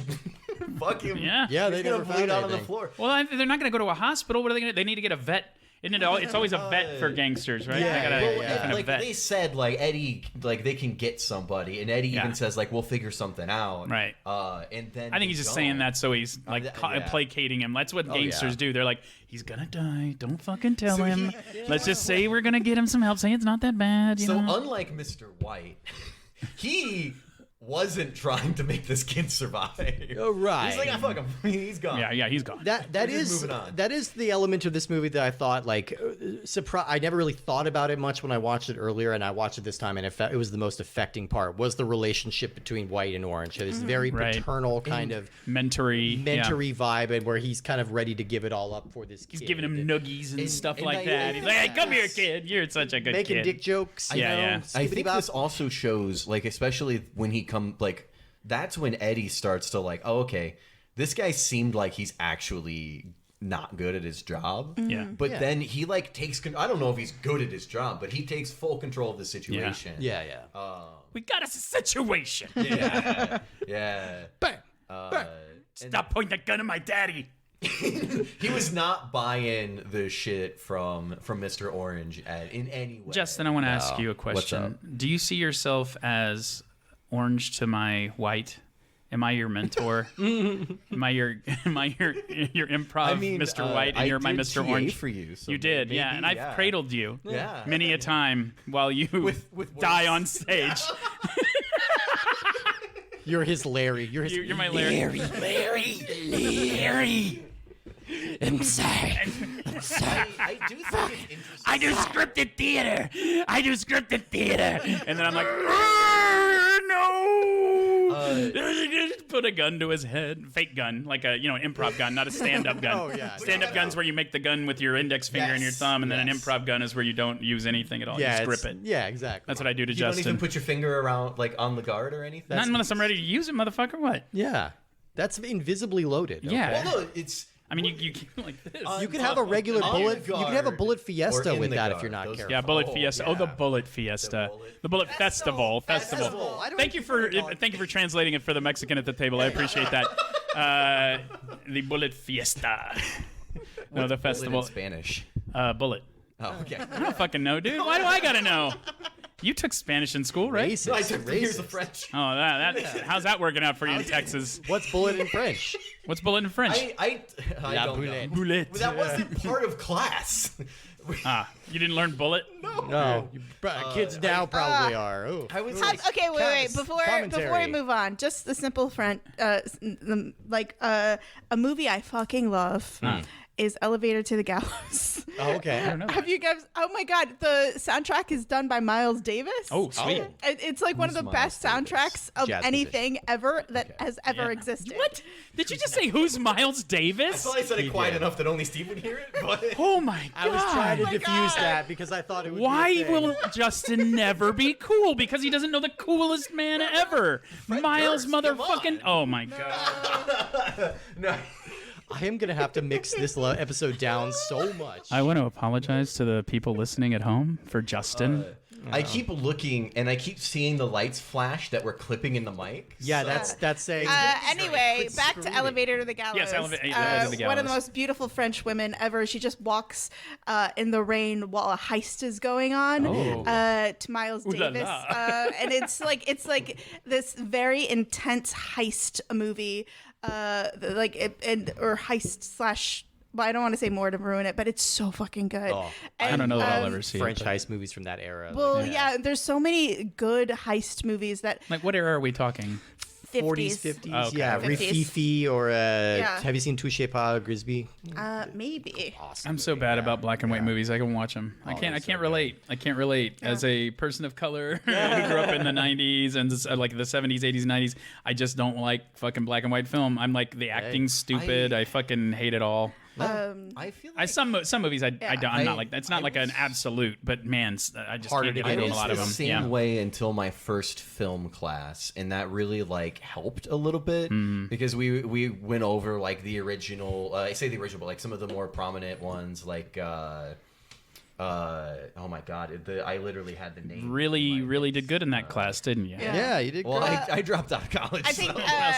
fuck him. Yeah. Yeah, they He's gonna never bleed found out on the anything. floor. Well, they're not going to go to a hospital. What are they going to? They need to get a vet. Isn't it? It's always a vet for gangsters, right? Yeah, they gotta yeah. find a Like vet. they said, like Eddie, like they can get somebody, and Eddie Yeah. even says, like, we'll figure something out. Right. And then I think he's just saying that so he's like yeah. placating him. That's what gangsters yeah. do. They're like, he's gonna die. Don't fucking tell So him. Let's just say we're gonna get him some help. Say it's not that bad. You So know? unlike Mr. White, he wasn't trying to make this kid survive. Oh, right. He's like, ah, fuck him. He's gone. yeah, he's gone. That We're just is moving on. that is the element of this movie that I thought like I never really thought about it much when I watched it earlier, and I watched it this time, and it was the most affecting part was the relationship between White and Orange. This very Right. paternal kind of mentory vibe, and where he's kind of ready to give it all up for this kid. He's giving him noogies and stuff and like I- that. He's like, hey, come here, kid. You're such a good making kid. dick jokes. Yeah, you know, yeah. I think skibbity-bop. this also shows, like, especially when he like, that's when Eddie starts to like, oh, okay, this guy seemed like he's actually not good at his job. Yeah. But then he like takes, I don't know if he's good at his job, but he takes full control of the situation. Yeah. We got us a situation. Yeah. Yeah. Bang. Stop pointing that gun at my daddy. He was not buying the shit from Mr. Orange in any way. Justin, I want to ask you a What's question. Do you see yourself as Orange to my White? Am I your mentor? am I your improv Mr. White, and I you're my did Mr. TA Orange for you. So you did, maybe, yeah, and I've cradled you, Yeah. many a time while you with die worse. on stage. You're his Larry. You're my Larry. Larry. I'm sorry. I do think it's interesting. I do scripted theater. And then I'm like, no. Put a gun to his head. Fake gun. Like a, improv gun, not a stand-up gun. Oh, yeah. Stand-up gun's where you make the gun with your index finger and your Yes, thumb, and then an yes. improv gun is where you don't use anything at all. You just grip it. Yeah, exactly. That's what I do to You don't Justin. even put your finger around, like, on the guard or anything? Not unless I'm ready to use it, motherfucker. What? Yeah, that's invisibly loaded. Yeah. Well, no, it's... I mean, you can like this. You could have a regular On bullet. the You could have a guard bullet or fiesta in with the that if guard. you're not Those- careful. Yeah, bullet Oh, fiesta. yeah. Oh, the bullet fiesta. The bullet festival. Festival. I don't Thank you for translating it for the Mexican at the table. I appreciate that. The bullet fiesta. No, the festival. In Spanish. Bullet. Oh, okay. I don't fucking know, dude. Why do I gotta know? You took Spanish in school, right? Racist. I took 3 years of Racist. French. Oh, how's that working out for you in Texas? What's bullet in French? What's bullet in French? I La don't boulette. know. Bullet. But that wasn't part of class. You didn't learn bullet? No, kids now probably are. Ooh. I was Okay, wait. Before we commentary. move on, just the simple front, a movie I fucking love is Elevator to the Gallows. Oh, okay. I don't know. Have you guys? Oh my God, the soundtrack is done by Miles Davis. Oh, sweet. It's like one of the Who's best Miles soundtracks of Jazz anything ever that has ever Yeah. existed. What? Did you just say who's Miles I Davis? thought I said it quiet did. enough that only Steve would hear it, but Oh my god. I was trying to my diffuse God. that because I thought it would. Why be a thing. will Justin never be cool? Because he doesn't know the coolest man ever. Miles Durst, come motherfucking. Oh my god. no. I am gonna have to mix this episode down so much. I want to apologize to the people listening at home for Justin. I keep looking and I keep seeing the lights flash that we're clipping in the mic. Yeah, so- that's saying. Anyway, Quit back to screaming. Elevator to the Gallows. Yes, Elevator to the One of the Gallows. most beautiful French women ever. She just walks in the rain while a heist is going on to Miles Ooh la Davis, la. and it's like this very intense heist movie, or heist slash. Well, I don't want to say more to ruin it, but it's so fucking good. Oh, I don't know that I'll ever see French it. but- heist movies from that era. Well, like, yeah, there's so many good heist movies that Like, what era are we talking? 40s, 50s. 50s. Oh, okay. Yeah, 50s. Rififi or Yeah. have you seen Touché Pas Grisby? Maybe. Awesome. I'm so bad about black and white movies. I can watch them. I can't relate. I can't relate as a person of color who grew up in the 90s and like the 70s, 80s, 90s. I just don't like fucking black and white film. I'm like the acting's stupid. I fucking hate it all. I feel like Some movies I'm not like. It's not I like an was- absolute, but man, I just Harder can't get to into get a lot of the them. same Yeah. way until my first film class, and that really like helped a little bit because we went over like the original. I say the original, but like some of the more prominent ones, like Oh my god, I literally had the name. Really did good in that class, didn't you? Yeah, you did Well, great. I dropped out of college. I think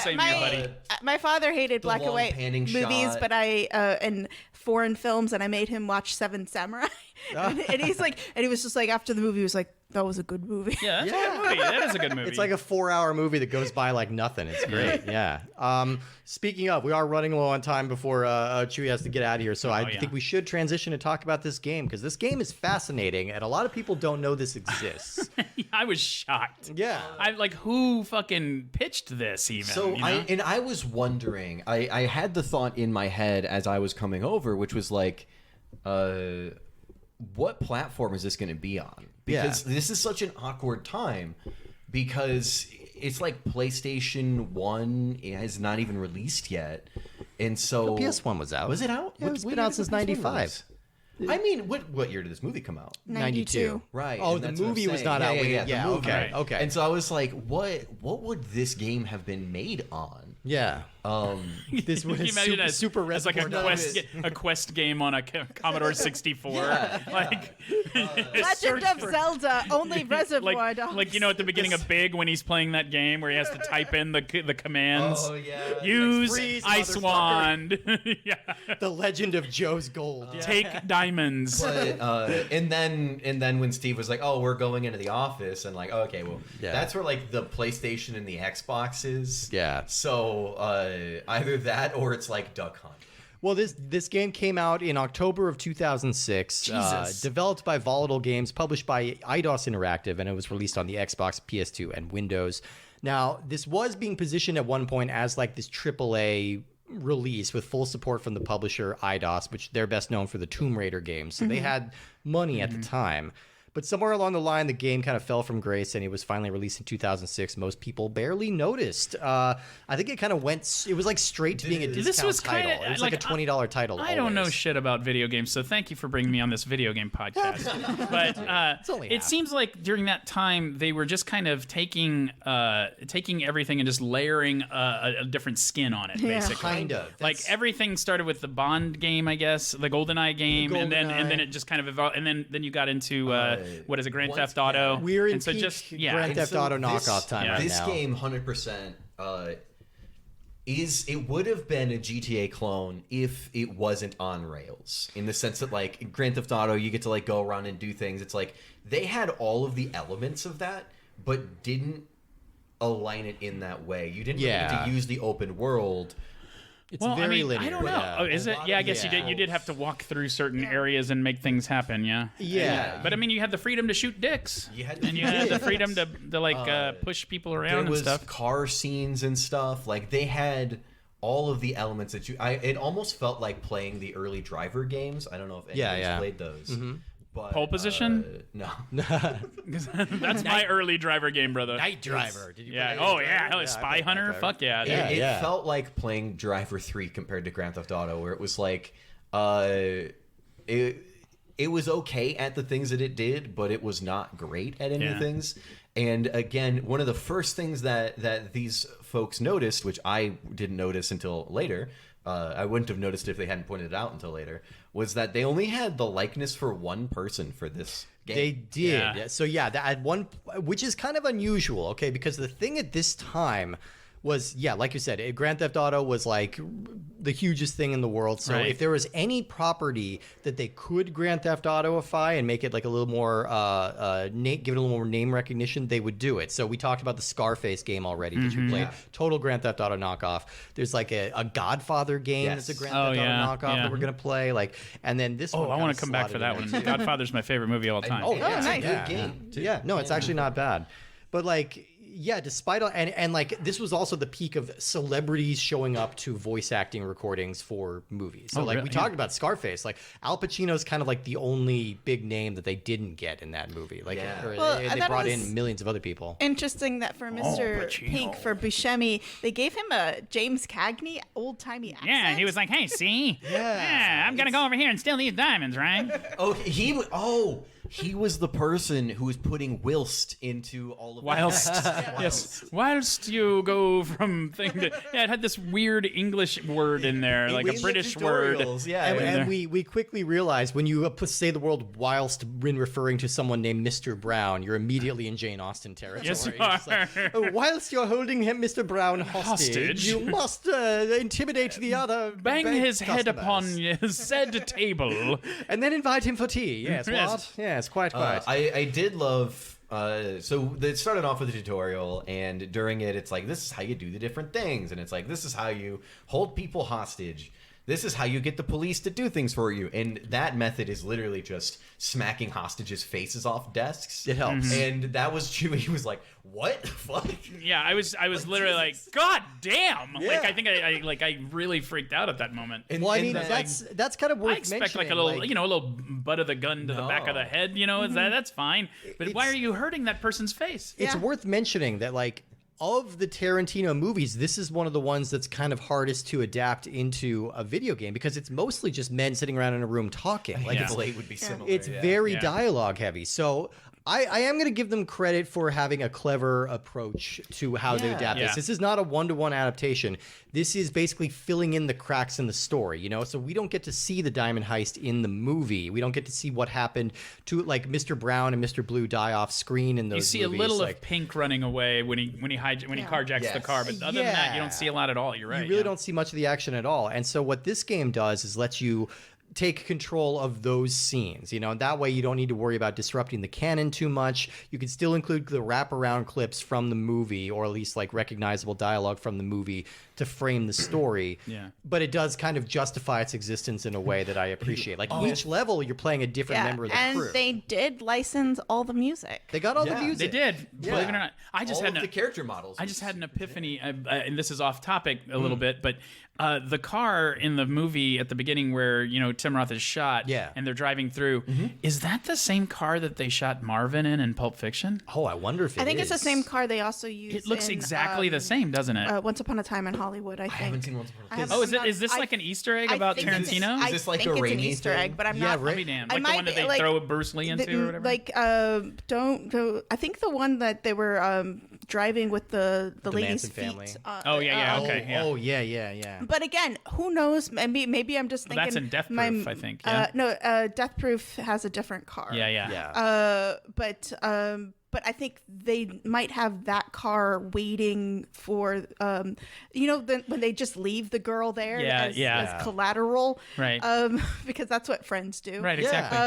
same here, buddy. my father hated black and long white panning movies, shot. but and foreign films, and I made him watch Seven Samurai. and he was just like, after the movie, he was like, that was a good movie. Yeah, that's a good movie. That is a good movie. It's like a 4-hour movie that goes by like nothing. It's great. Yeah. Speaking of, we are running low on time before Chuy has to get out of here. So I think we should transition and talk about this game because this game is fascinating and a lot of people don't know this exists. I was shocked. Yeah. I like who fucking pitched this even. So you know? I was wondering. I had the thought in my head as I was coming over, which was like, what platform is this going to be on? Because this is such an awkward time because it's like PlayStation 1 has not even released yet. And so The PS1 was out. Was it out? Yeah, it's been out since 95. I mean, what year did this movie come out? 92. Right. Oh, and the that's what I'm movie was saying. not out. Yeah, Yeah, the movie. okay, okay. And so I was like, what would this game have been made on? Yeah. This Can was you imagine super as like a Reservoir Dogs. quest game on a Commodore 64. Like Legend of Zelda, only Reservoir Dogs. like you know at the beginning of Big when he's playing that game where he has to type in the commands. Oh yeah. Use freeze, ice motherfucker. wand. Yeah. The Legend of Joe's Gold. Take diamonds. But, and then when Steve was like, "Oh, we're going into the office," and like, oh, okay, well, that's where like the PlayStation and the Xbox is. Yeah. So either that or it's like Duck Hunt. Well, this game came out in October of 2006. Jesus. Developed by Volatile Games, published by IDOS Interactive, and it was released on the Xbox, PS2, and Windows. Now, this was being positioned at one point as like this AAA release with full support from the publisher IDOS, which they're best known for the Tomb Raider games. So they had money at the time. But somewhere along the line, the game kind of fell from grace, and it was finally released in 2006. Most people barely noticed. I think it kind of went. It was like straight to being a discount was title. kinda, It was like a $20 title. I don't know always. shit about video games, so thank you for bringing me on this video game podcast. But only it half. seems like during that time they were just kind of taking everything and just layering a different skin on it, basically. Kind of. Like everything started with the Bond game, I guess, the GoldenEye game, and then it just kind of evolved, and then you got into what is it, Grand Theft Auto? We're in and so peak just Grand Theft So Auto knockoff time right This now. game, 100%, it would have been a GTA clone if it wasn't on rails. In the sense that, like, Grand Theft Auto, you get to like go around and do things. It's like they had all of the elements of that, but didn't align it in that way. You didn't really get to use the open world. It's well, very I mean, linear. I don't know. Yeah. Oh, is it? Yeah, I guess yeah. you did have to walk through certain areas and make things happen. Yeah. Yeah. But I mean, you had the freedom to shoot dicks. You had and you had the freedom to like push people around There and was stuff. car scenes and stuff. Like they had all of the elements that it almost felt like playing the early Driver games. I don't know if anybody's played those. Mm-hmm. But, Pole Position? No. That's my early driver game, brother. Night Driver. Did you Yeah. play Oh Night yeah. Driver? Hell, I Spy played Hunter. Night Fuck yeah. Yeah. dude. It felt like playing Driver 3 compared to Grand Theft Auto, where it was like, it was okay at the things that it did, but it was not great at any Yeah. things. And again, one of the first things that these folks noticed, which I didn't notice until later, I wouldn't have noticed if they hadn't pointed it out until later, was that they only had the likeness for one person for this game. They did. Yeah. So yeah, that at one, which is kind of unusual, okay? Because the thing at this time was, yeah, like you said, Grand Theft Auto was like the hugest thing in the world. So Right. if there was any property that they could Grand Theft Autoify and make it like a little more, give it a little more name recognition, they would do it. So we talked about the Scarface game already that you played. Total Grand Theft Auto knockoff. There's like a Godfather game that's a Grand Theft Auto knockoff that we're gonna play. Like, and then this. Oh, one I want kinda to come back for slotted that in one. there, too. Godfather's my favorite movie of all time. Oh, yeah, it's nice. a good game. Yeah, no, it's actually not bad. But like, yeah, despite all, and like this was also the peak of celebrities showing up to voice acting recordings for movies. So Oh, like really? we talked about Scarface, like Al Pacino's kind of like the only big name that they didn't get in that movie. Like Yeah. or Well, they that brought was- in millions of other people. Interesting that for Mr. Pacino. Pink, for Buscemi, they gave him a James Cagney old-timey accent. Yeah, he was like, "Hey, see, yeah, I'm gonna go over here and steal these diamonds, right?" Oh, he would. Oh, he was the person who was putting whilst into all of Whilst, that. yes, whilst you go from thing to it had this weird English word in there, like a British word. Yeah, And we quickly realized when you say the word whilst when referring to someone named Mr. Brown, you're immediately in Jane Austen territory. Yes, you It's like, "Oh, whilst you're holding him, Mr. Brown, hostage, you must intimidate the other. Bang his head upon his said table. And then invite him for tea. Yes, Yes. what? Yes, quite. I did love. So it started off with a tutorial, and during it, it's like, this is how you do the different things, and it's like, this is how you hold people hostage. This is how you get the police to do things for you. And that method is literally just smacking hostages' faces off desks. It helps. And that was Chewie. He was like, what the fuck? Yeah, I was literally like, God damn! Yeah. Like I think I really freaked out at that moment. Well, I mean, that's kind of worth I expect mentioning. like a little, a little butt of the gun to the back of the head. That's fine. But why are you hurting that person's face? It's worth mentioning that, like, of the Tarantino movies, this is one of the ones that's kind of hardest to adapt into a video game because it's mostly just men sitting around in a room talking. Like, It's Blade would be similar. it's very dialogue heavy. So I am going to give them credit for having a clever approach to how they adapt this. This is not a one-to-one adaptation. This is basically filling in the cracks in the story, So we don't get to see the diamond heist in the movie. We don't get to see what happened to, like, Mr. Brown and Mr. Blue die off screen in those movies. You see a little of Pink running away when he carjacks the car, but other than that, you don't see a lot at all. You're right. You really don't see much of the action at all. And so what this game does is lets you take control of those scenes, and that way you don't need to worry about disrupting the canon too much. You can still include the wraparound clips from the movie, or at least like recognizable dialogue from the movie to frame the story. But it does kind of justify its existence in a way that I appreciate. Like each level, you're playing a different member of the crew. And they did license all the music. They got all the music. They did. Believe it or not, I just had the character models. I just had an epiphany, and this is off topic a little bit, but the car in the movie at the beginning where Tim Roth is shot, and they're driving through, is that the same car that they shot Marvin in Pulp Fiction? Oh, I wonder if it is. I think it's the same car they also use. It looks in, exactly the same, doesn't it? Once Upon a Time in Hollywood, I think. I haven't seen Once Upon a Time. Oh, is this like an Easter egg about Tarantino? Is this like a it's an Raimi Easter thing? egg, but I'm Yeah, not. Ra- I'll be damned. I Like the might one that be, they like, throw Bruce Lee into or whatever? Like, don't. I think the one that they were driving with the lady's Manson family. feet. Oh, yeah, okay. Yeah. Oh, yeah. But again, who knows? Maybe I'm just thinking. That's in Death Proof, I think. Yeah. No, Death Proof has a different car. Yeah. But I think they might have that car waiting for, when they just leave the girl there as collateral. Right. Because that's what friends do. Right, exactly.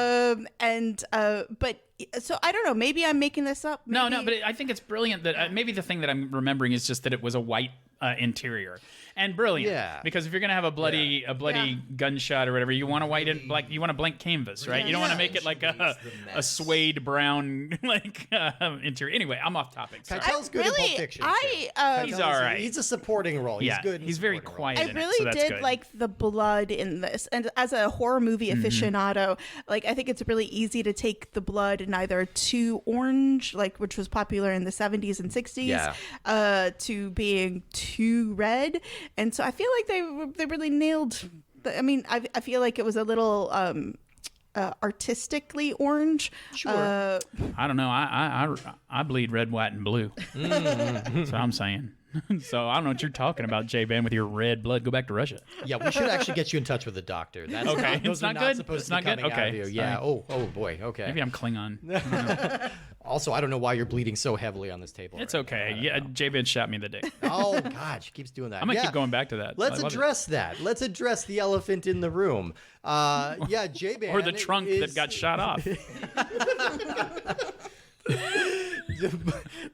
But so I don't know. Maybe I'm making this up. No, but I think it's brilliant that maybe the thing that I'm remembering is just that it was a white interior. And brilliant, because if you're gonna have a bloody gunshot or whatever, you want a white and black. You want a blank canvas, right? You don't want to make it like a suede brown interior. Anyway, I'm off topic. Sorry. Keitel's good in Pulp Fiction. He's all right. He's a supporting role. He's good. He's very quiet. I in really it, so that's did good. like the blood in this, and as a horror movie aficionado, like I think it's really easy to take the blood in either too orange, like which was popular in the 70s and 60s, to being too red. And so I feel like they really nailed. I feel like it was a little artistically orange. Sure. I don't know. I bleed red, white, and blue. That's what I'm saying. So I don't know what you're talking about, J-Ban, with your red blood. Go back to Russia. Yeah, we should actually get you in touch with a doctor. That's Okay. those It's are not good? Supposed It's to not be good? coming out of Okay, you. sorry. Yeah. Oh boy. Okay. Maybe I'm Klingon. Also, I don't know why you're bleeding so heavily on this table. It's right okay. now. Yeah, J-Ban shot me in the dick. Oh God, she keeps doing that. I'm gonna keep going back to that. Let's I love it. address that. Let's address the elephant in the room. J-Ban. Or the trunk that got shot off.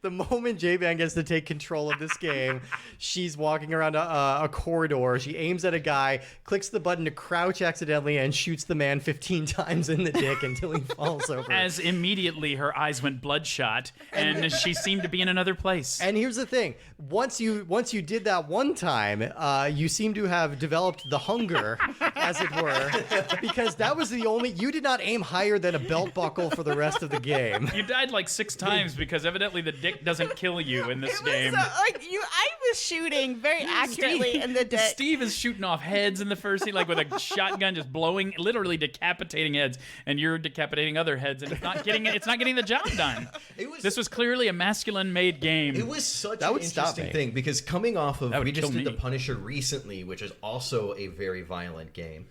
The moment J-Ban gets to take control of this game, she's walking around a corridor. She aims at a guy, clicks the button to crouch accidentally, and shoots the man 15 times in the dick until he falls over. As immediately her eyes went bloodshot, and she seemed to be in another place. And here's the thing: once you did that one time, you seem to have developed the hunger, as it were, because that was the only. You did not aim higher than a belt buckle for the rest of the game. You died like 6 times because because evidently the dick doesn't kill you in this game. I was shooting very accurately in the dick. Steve is shooting off heads in the first scene, like with a shotgun, just blowing, literally decapitating heads, and you're decapitating other heads, and it's not getting the job done. This was clearly a masculine-made game. It was such an interesting thing because coming off of we just did The Punisher recently, which is also a very violent game,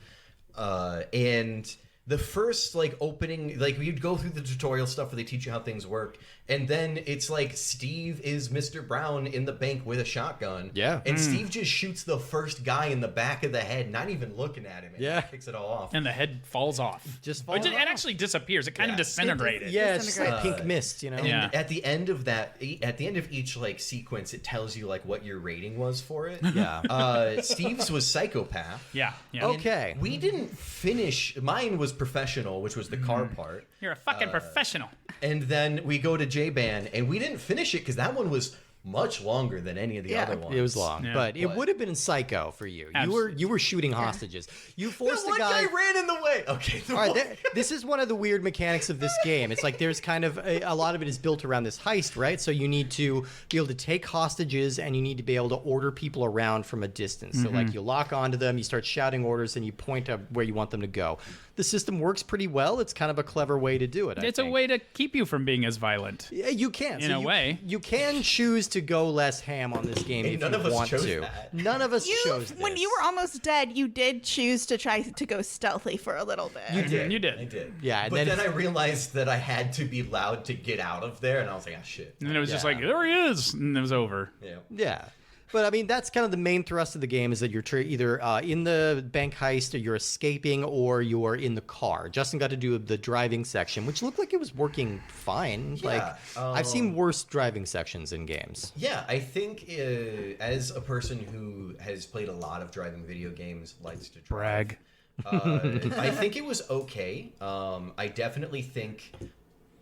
and the first opening, you'd go through the tutorial stuff where they teach you how things work, and then it's like Steve is Mr. Brown in the bank with a shotgun. Yeah. And Steve just shoots the first guy in the back of the head, not even looking at him, and kicks it all off. And the head falls off. Just falls off. It actually disappears. It kind of disintegrated. It's just like pink mist, you know? And at the end of each sequence, it tells you what your rating was for it. Yeah. Steve's was psychopath. Yeah. Okay. We didn't finish. Mine was professional, which was the car part. You're a fucking professional. And then we go to J-Ban, and we didn't finish it because that one was much longer than any of the other ones. It was long, but it would have been Psycho for you. Absolutely. You were shooting hostages. You forced the guy ran in the way. Okay. All right, this is one of the weird mechanics of this game. It's like there's kind of a lot of it is built around this heist, right? So you need to be able to take hostages, and you need to be able to order people around from a distance. So you lock onto them, you start shouting orders, and you point up where you want them to go. The system works pretty well. It's kind of a clever way to do it. It's a way to keep you from being as violent. Yeah, you can. In a way. You can choose to go less ham on this game if you want to. None of us chose this. When you were almost dead, you did choose to try to go stealthy for a little bit. You did. I did. Yeah, but then I realized that I had to be loud to get out of there, and I was like, shit. And then it was just like, there he is, and it was over. Yeah. But I mean, that's kind of the main thrust of the game is that you're either in the bank heist, or you're escaping, or you're in the car. Justin got to do the driving section, which looked like it was working fine. Yeah, I've seen worse driving sections in games. Yeah, I think as a person who has played a lot of driving video games, likes to drive. Brag. I think it was okay. I definitely think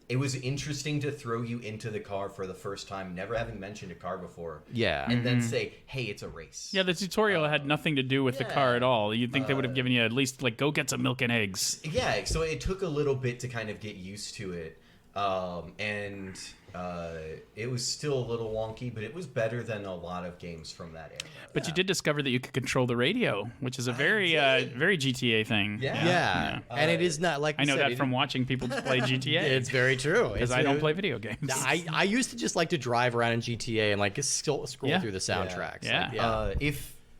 it was interesting to throw you into the car for the first time, never having mentioned a car before. Yeah. And then say, hey, it's a race. Yeah, the tutorial had nothing to do with the car at all. You'd think they would have given you at least, go get some milk and eggs. Yeah, so it took a little bit to kind of get used to it. It was still a little wonky, but it was better than a lot of games from that era. But you did discover that you could control the radio, which is a very GTA thing. Yeah. And it is not like I know that from watching people play GTA. It's very true. Because I don't play video games. I used to just like to drive around in GTA and scroll through the soundtracks. Yeah.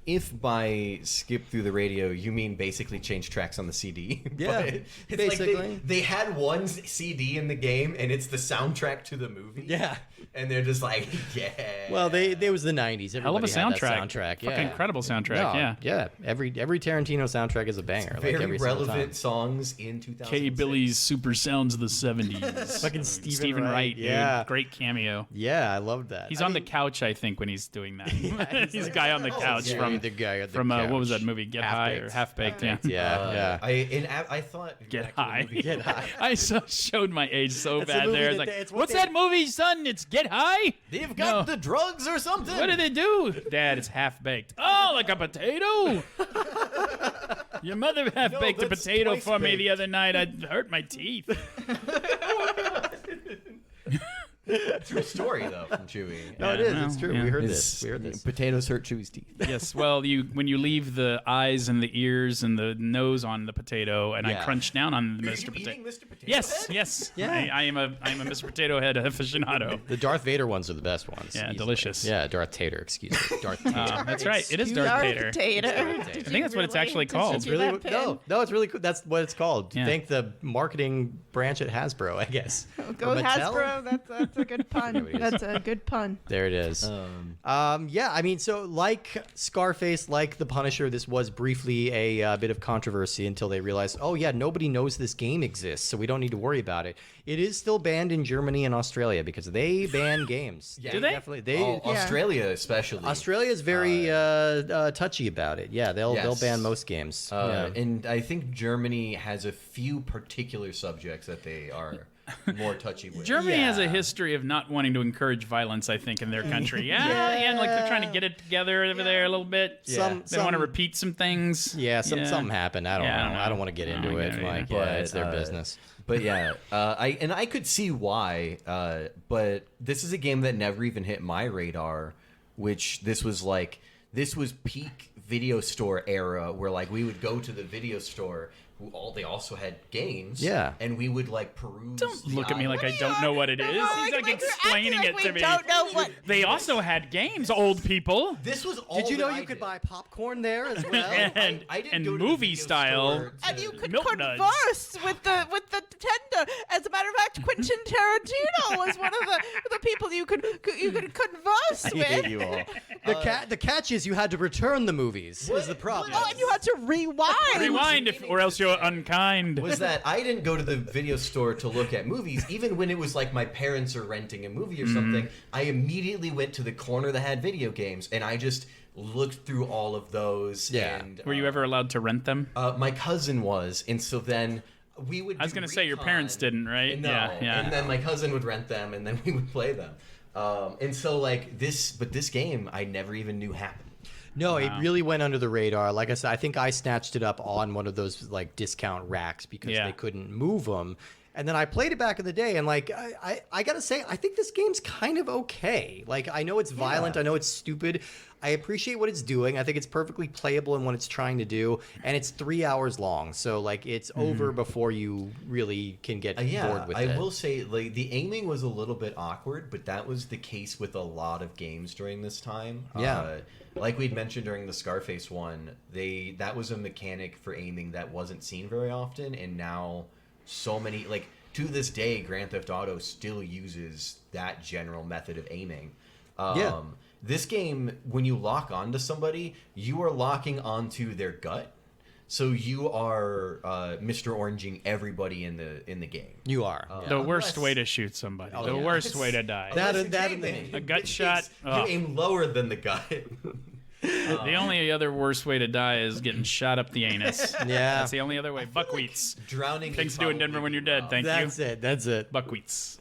If by skip through the radio you mean basically change tracks on the CD, yeah, it's basically like they had one CD in the game and it's the soundtrack to the movie. Yeah, and they're just like, yeah. Well, they was the '90s. Hell of a soundtrack. Yeah, fucking incredible soundtrack. Yeah. Every Tarantino soundtrack is a banger. Very every relevant songs in 2006. K. Billy's Super Sounds of the '70s. Fucking Stephen Wright. Dude. Great cameo. Yeah, I loved that. He's on the couch, I think, when he's doing that. He's a guy on the couch from the guy on the from couch. What was that movie? Get High or Half Baked? Yeah. I thought Get High. Get High. I showed my age so bad there. It's like, what's that movie, son? It's Get High. They've got the drugs or something. What do they do? Dad, it's half baked. Oh, like a potato. Your mother half baked a potato for me the other night. I hurt my teeth. True story though from Chewy. No, it is. It's true. We heard this. Potatoes hurt Chewy's teeth. Yes. Well, when you leave the eyes and the ears and the nose on the potato, and I crunch down on Mr. Potato. Eating Mr. Potato Yes. Head? Yes. Yeah. I am a Mr. Potato Head aficionado. The Darth Vader ones are the best ones. Yeah, easily. delicious. Yeah, Darth Tater. Excuse me, Darth Tater. That's right. It is Darth Vader. I I think that's what it's actually called. It's really no, it's really cool. That's what it's called. Yeah. Thank the marketing branch at Hasbro, I guess. Go Or Mattel? Hasbro. That's a good pun. That's a good pun. There it is. Yeah, I mean, so like Scarface, like The Punisher, this was briefly a bit of controversy until they realized, oh yeah, nobody knows this game exists, so we don't need to worry about it. It is still banned in Germany and Australia because they ban games. Do they? Definitely. Australia especially. Australia is very touchy about it. Yeah, they'll ban most games. And I think Germany has a few particular subjects that they are more touchy with. Germany has a history of not wanting to encourage violence, I think, in their country. And like they're trying to get it together over there a little bit. They want to repeat some things. Something happened. I don't know. I don't want to get into it. Like, it's their business. But yeah, I could see why. But this is a game that never even hit my radar. Which this was peak video store era, where like we would go to the video store. They also had games. Yeah. And we would like peruse. Don't look at me like I don't know what it is. He's like explaining it to me. Don't know what. They also had games, old people. This was all. Did you know you could buy popcorn there as well? and I didn't and go to movie the video style. store And you could Milk converse with the tender. As a matter of fact, Quentin Tarantino was one of the people you could converse with. I hate you all. The catch is you had to return the movies. Was the problem? Oh, and you had to rewind. Or else you're unkind. Was that I didn't go to the video store to look at movies, even when it was like my parents are renting a movie or something. I immediately went to the corner that had video games, and I just looked through all of those. Yeah. And, Were you ever allowed to rent them? My cousin was, and so then we would. I was going to say your parents didn't, right? No, Yeah. and then my cousin would rent them, and then we would play them. And so like this game I never even knew happened. No, it really went under the radar. Like I said, I think I snatched it up on one of those like discount racks because they couldn't move them. And then I played it back in the day, and like I gotta say, I think this game's kind of okay. Like I know it's violent, I know it's stupid. I appreciate what it's doing. I think it's perfectly playable in what it's trying to do, and it's 3 hours long. So like it's over before you really can get bored with it. I will say like the aiming was a little bit awkward, but that was the case with a lot of games during this time. Yeah. Like we'd mentioned during the Scarface one, that was a mechanic for aiming that wasn't seen very often, and now so many, like to this day, Grand Theft Auto still uses that general method of aiming. This game, when you lock onto somebody, you are locking onto their gut. So you are Mr. Oranging everybody in the game. You are the worst way to shoot somebody. The worst way to die. A gut shot. You aim lower than the gut. The only other worst way to die is getting shot up the anus. Yeah. That's the only other way. Buckwheats. Drowning. Things to do in Denver when you're dead. Thank you. That's it. Buckwheats.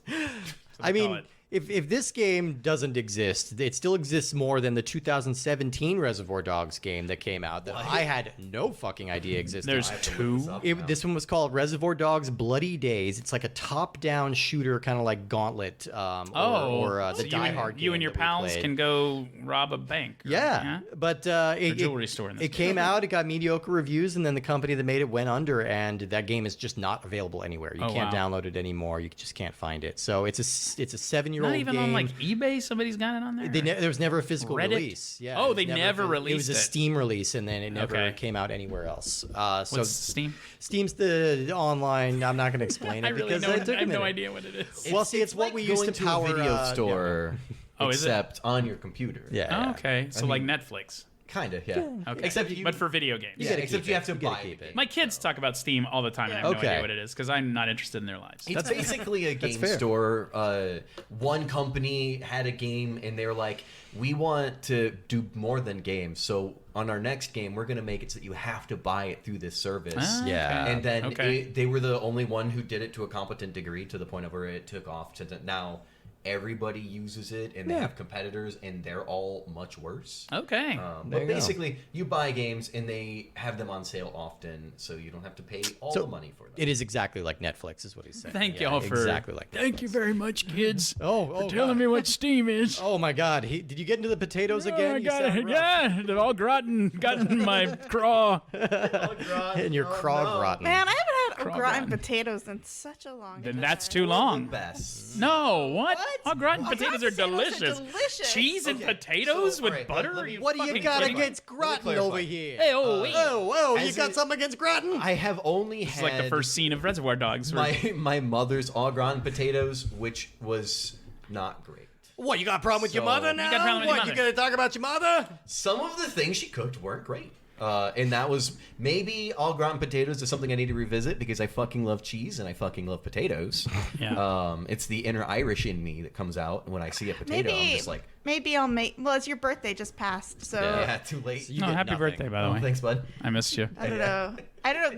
I mean, if this game doesn't exist, it still exists more than the 2017 Reservoir Dogs game that came out that I had no fucking idea existed. There's two. This one was called Reservoir Dogs Bloody Days. It's like a top-down shooter, kind of like Gauntlet or the Die Hard game. You and your pals can go rob a bank. But a jewelry store. In this it came out, it got mediocre reviews, and then the company that made it went under, and that game is just not available anywhere. You can't download it anymore. You just can't find it. So it's a 7-year-old Not even game. on like eBay. Somebody's got it on there. There was never a physical Reddit? release. Yeah. Oh, they never released it. It was a Steam release, and then it never came out anywhere else. What's Steam? Steam's the online. I'm not going to explain it because I have no idea what it is. Well, see, it's what we used to power a video store, except on your computer. Yeah. Okay, so like Netflix. Kind of, yeah. Okay. But for video games. Except you have to buy it. My kids talk about Steam all the time, and I have no idea what it is because I'm not interested in their lives. It's basically a game store. One company had a game, and they were like, we want to do more than games. So on our next game, we're going to make it so that you have to buy it through this service. And then they were the only one who did it to a competent degree, to the point of where it took off to now everybody uses it, and they have competitors, and they're all much worse. Okay. But basically, you buy games, and they have them on sale often, so you don't have to pay all the money for them. It is exactly like Netflix, is what he's saying. Thank y'all for exactly like. Thank you very much, kids. for telling me what Steam is. Oh my God! Did you get into the potatoes again? I got it. Yeah, they're all gotten in my craw. And your craw rotten. Man, I haven't had au gratin potatoes in such a long time. Then that's too long. Best. No, what? Au gratin Au potatoes gratin are delicious. delicious. Cheese and potatoes So, with all right, butter? let me- What do you fucking got kidding me? against gratin over here? Hey, You got something against gratin? I have only It's had like the first scene of Reservoir Dogs. where- my mother's au gratin potatoes, which was not great. What, you got a problem with your So- mother You now? got a problem with your You mother. gonna talk about your mother? Some of the things she cooked weren't great. And that was maybe au gratin potatoes is something I need to revisit because I fucking love cheese and I fucking love potatoes. Yeah. It's the inner Irish in me that comes out when I see a potato. I'm just like, Maybe I'll make. Well, it's your birthday just passed, so yeah, too late. No, happy birthday, by the way. Thanks, bud. I missed you. I don't know.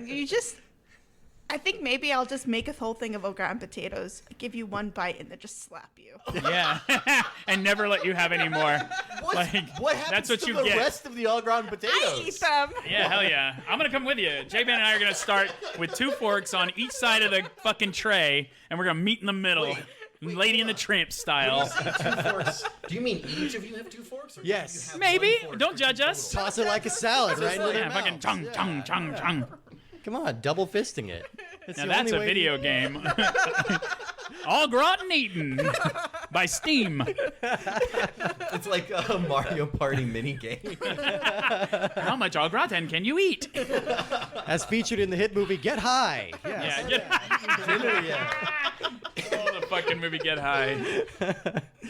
You just I think maybe I'll just make a whole thing of au gratin potatoes, give you one bite, and then just slap you. Yeah, and never let you have any more. What happens that's what to you the get. rest of the all ground potatoes? I eat them. Yeah, hell yeah. I'm going to come with you. J-Man and I are going to start with 2 forks on each side of the fucking tray, and we're going to meet in the middle. Lady and the Tramp style. 2 forks. Do you mean each of you have 2 forks? Or Yes. do you have Maybe. 1 fork Don't for judge 2 us. total? Toss it like a salad right into their Yeah, fucking mouths. chung, chung, chung, chung. Come on, double fisting it. It's Now the that's only a way video game. All gratin eaten by Steam. It's like a Mario Party mini game. How much au gratin can you eat? As featured in the hit movie Get High. Yeah, Oh, the fucking movie Get High.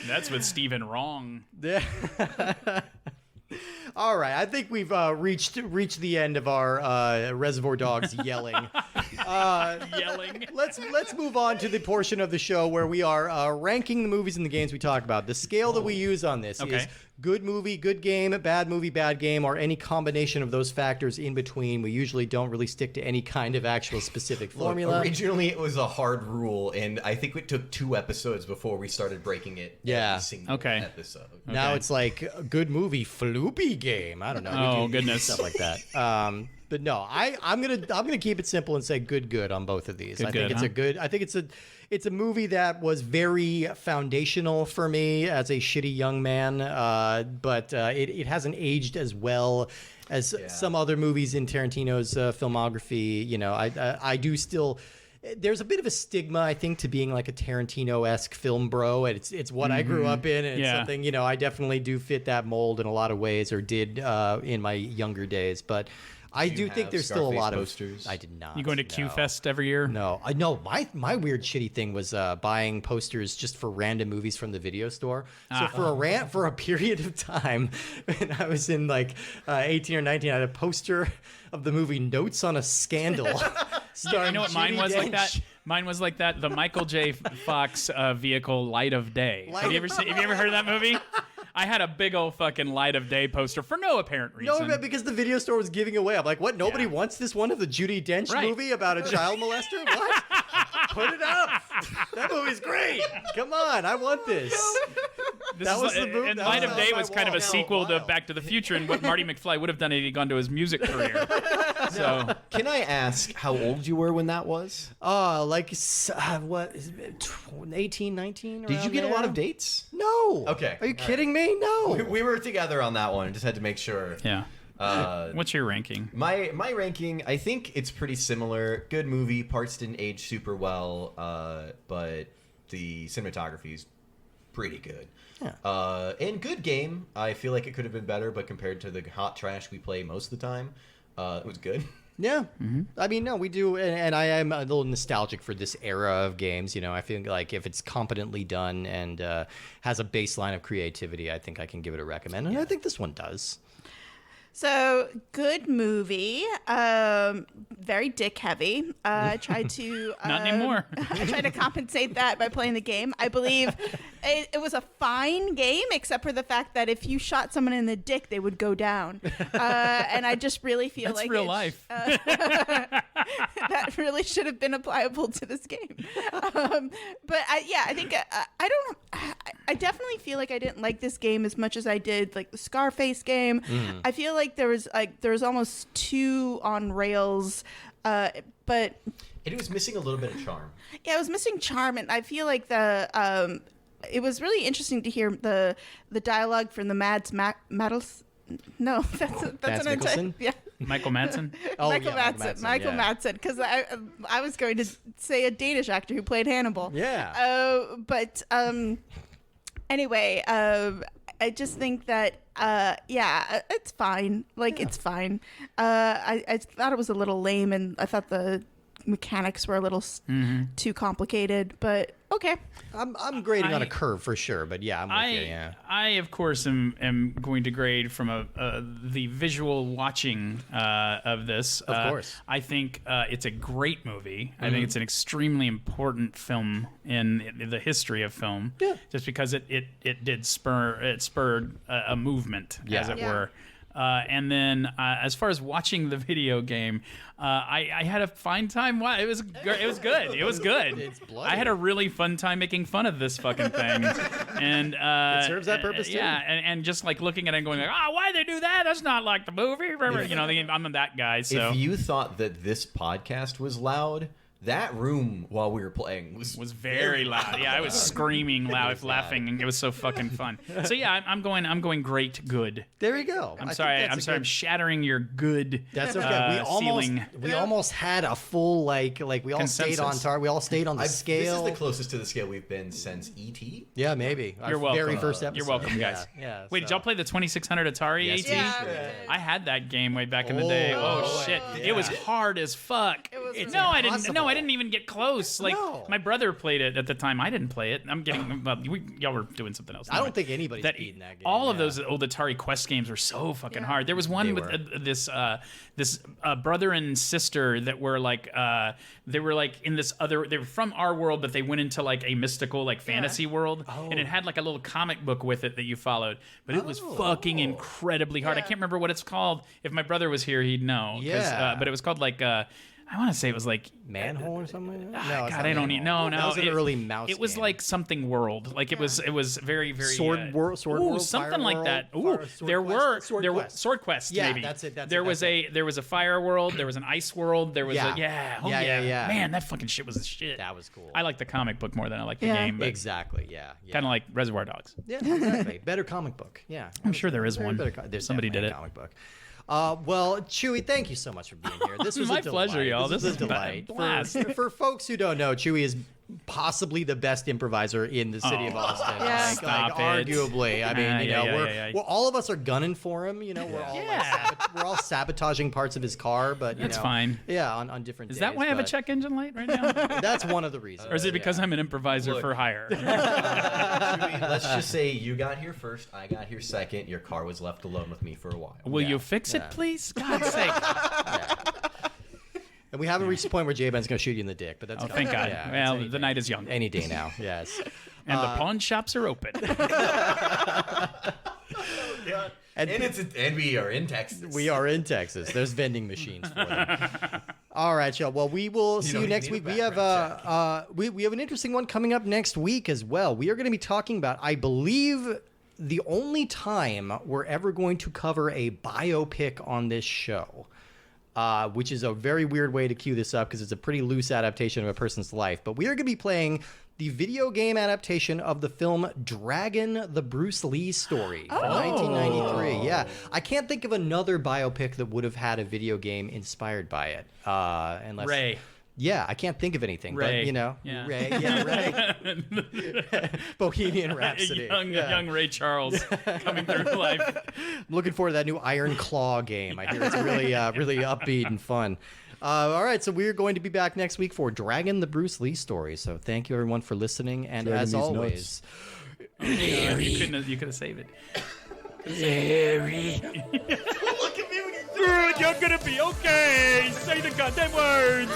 That's with Stephen Wrong. Yeah. All right, I think we've reached the end of our Reservoir Dogs yelling. Yelling. Let's move on to the portion of the show where we are ranking the movies and the games we talk about. The scale that we use on this is good movie, good game, bad movie, bad game, or any combination of those factors in between. We usually don't really stick to any kind of actual specific formula. Originally, it was a hard rule, and I think it took 2 episodes before we started breaking it. Yeah. Every single episode. Now it's like a good movie, floopy game. I don't know. Oh, we do goodness. stuff like that. But no, I'm gonna keep it simple and say good on both of these. I think it's a movie that was very foundational for me as a shitty young man, but it hasn't aged as well as some other movies in Tarantino's filmography. You know, I do still. There's a bit of a stigma, I think, to being like a Tarantino-esque film bro. It's what I grew up in, and it's something, you know, I definitely do fit that mold in a lot of ways, or did in my younger days. But I do think there's still a lot of posters? I did not. You going to Q-Fest every year? No, I know. My weird shitty thing was buying posters just for random movies from the video store. So for a period of time, when I was in like 18 or 19, I had a poster of the movie Notes on a Scandal. You know what mine was like that? Mine was like that. The Michael J. Fox vehicle, Light of Day. Have you ever heard of that movie? I had a big old fucking Light of Day poster for no apparent reason. No, because the video store was giving away. I'm like, what? Nobody wants this one of the Judi Dench movie about a child molester? What? Put it up. That movie's great. Come on, I want this. That was the movie. And Light of Day was kind of a sequel to Back to the Future and what Marty McFly would have done if he'd gone to his music career. So, can I ask how old you were when that was? Like what is it, 18, 19? Did you get a lot of dates? No. Okay. Are you kidding me? No. We were together on that one. Just had to make sure. Yeah. What's your ranking? My ranking, I think it's pretty similar. Good movie. Parts didn't age super well, but the cinematography is pretty good. Yeah. And good game. I feel like it could have been better, but compared to the hot trash we play most of the time, it was good. Yeah. Mm-hmm. I mean, no, we do. And I am a little nostalgic for this era of games. You know, I feel like if it's competently done and has a baseline of creativity, I think I can give it a recommend. And I think this one does. So, good movie. Very dick heavy. I tried to not anymore. I tried to compensate that by playing the game. I believe it was a fine game, except for the fact that if you shot someone in the dick, they would go down. And I just really feel That's like real life. That really should have been applicable to this game. But I think I definitely feel like I didn't like this game as much as I did like the Scarface game. I feel like there was almost too on rails, but it was missing a little bit of charm. Yeah, it was missing charm, and I feel like it was really interesting to hear the dialogue from the Maddles. No, that's an entire Michael Madsen. Michael Madsen, because I was going to say a Danish actor who played Hannibal. Yeah. But anyway, I just think that it's fine. It's fine. I thought it was a little lame, and I thought the mechanics were a little too complicated, but okay. I'm grading on a curve for sure, but yeah, I'm with you. Yeah. I of course am going to grade from the visual watching of this. Of course, I think it's a great movie. I think it's an extremely important film in the history of film. Yeah. Just because it spurred a movement, as it were. And then as far as watching the video game, I had a fine time. It was good. It was good. It's bloody. I had a really fun time making fun of this fucking thing, and it serves that purpose too. Yeah, and just like looking at it and going like, why'd they do that? That's not like the movie. You know, I'm that guy. So if you thought that this podcast was loud, that room while we were playing was very loud. Yeah, I was screaming loud, laughing, and it was so fucking fun. So yeah, I'm going great, good. There you go. I'm sorry. I'm shattering your good. That's okay. We almost had a full like we all consensus. stayed on target. We all stayed on the scale. This is the closest to the scale we've been since E.T. Yeah, maybe. You're welcome. Very first episode. You're welcome, guys. Yeah. Wait, did y'all play the 2600 Atari AT? Yeah. I had that game way back in the day. Oh shit, yeah. it was hard as fuck. It was No, I didn't. impossible. No, I didn't even get close. Like No. my brother played it at the time. I didn't play it. I'm getting. Y'all were doing something else. I don't think anybody's that beaten that game. all of those old Atari Quest games were so fucking hard. There was one with this brother and sister that were like they were like in this other. They were from our world, but they went into like a mystical like fantasy world, and it had like a little comic book with it that you followed. But it was fucking incredibly hard. I can't remember what it's called. If my brother was here, he'd know. Yeah. But it was called like. I want to say it was like Manhole or something. No, God, I don't need. No, That was an early mouse. It was game. like something world. Like it was very very Sword World, something Fire like World, that. Sword Quest. Sword Quest. Yeah, maybe. that's it, There was a fire world. There was an ice world. There was Yeah. yeah. Man, that fucking shit was the shit. That was cool. I like the comic book more than I like the game. But Exactly. Yeah. kind of like Reservoir Dogs. Yeah, exactly. Better comic book. Yeah. I'm sure there is one. There's Somebody definitely did a it. comic book. Well, Chewy, thank you so much for being here. This was My a delight. pleasure, y'all. This This was a is a delight. blast. For folks who don't know, Chewy is possibly the best improviser in the city of Austin. Yeah. Stop it. Arguably. I mean, Yeah. we're all of us are gunning for him. You know, we're all we're all sabotaging parts of his car, but That's fine. Yeah, on different days. Is that why I have a but check engine light right now? That's one of the reasons. Or is it because I'm an improviser for hire? Let's just say you got here first, I got here second. Your car was left alone with me for a while. Will you fix it, please? God's sake. And we haven't reached the point where J-Ben's going to shoot you in the dick, but that's Oh, coming. thank God. Yeah, Well, it's the night is young. any day now. Yes. And the pawn shops are open. And we are in Texas. We are in Texas. There's vending machines for them. All right, y'all. Well, we will see you don't next need week. a We have we have an interesting one coming up next week as well. We are going to be talking about, I believe, the only time we're ever going to cover a biopic on this show. Which is a very weird way to cue this up because it's a pretty loose adaptation of a person's life. But we are going to be playing the video game adaptation of the film Dragon, the Bruce Lee story from 1993. Yeah. I can't think of another biopic that would have had a video game inspired by it. Unless Ray. Yeah, I can't think of anything. Ray. But, you know, Yeah. Ray. Yeah, Ray. Bohemian Rhapsody. young Ray Charles coming through life. I'm looking forward to that new Iron Claw game. I hear it's really, really upbeat and fun. All right, so we're going to be back next week for Dragon, the Bruce Lee story. So thank you, everyone, for listening. And Dragging as these always, You could have saved it. Look at me. You're gonna be okay. Say the goddamn words.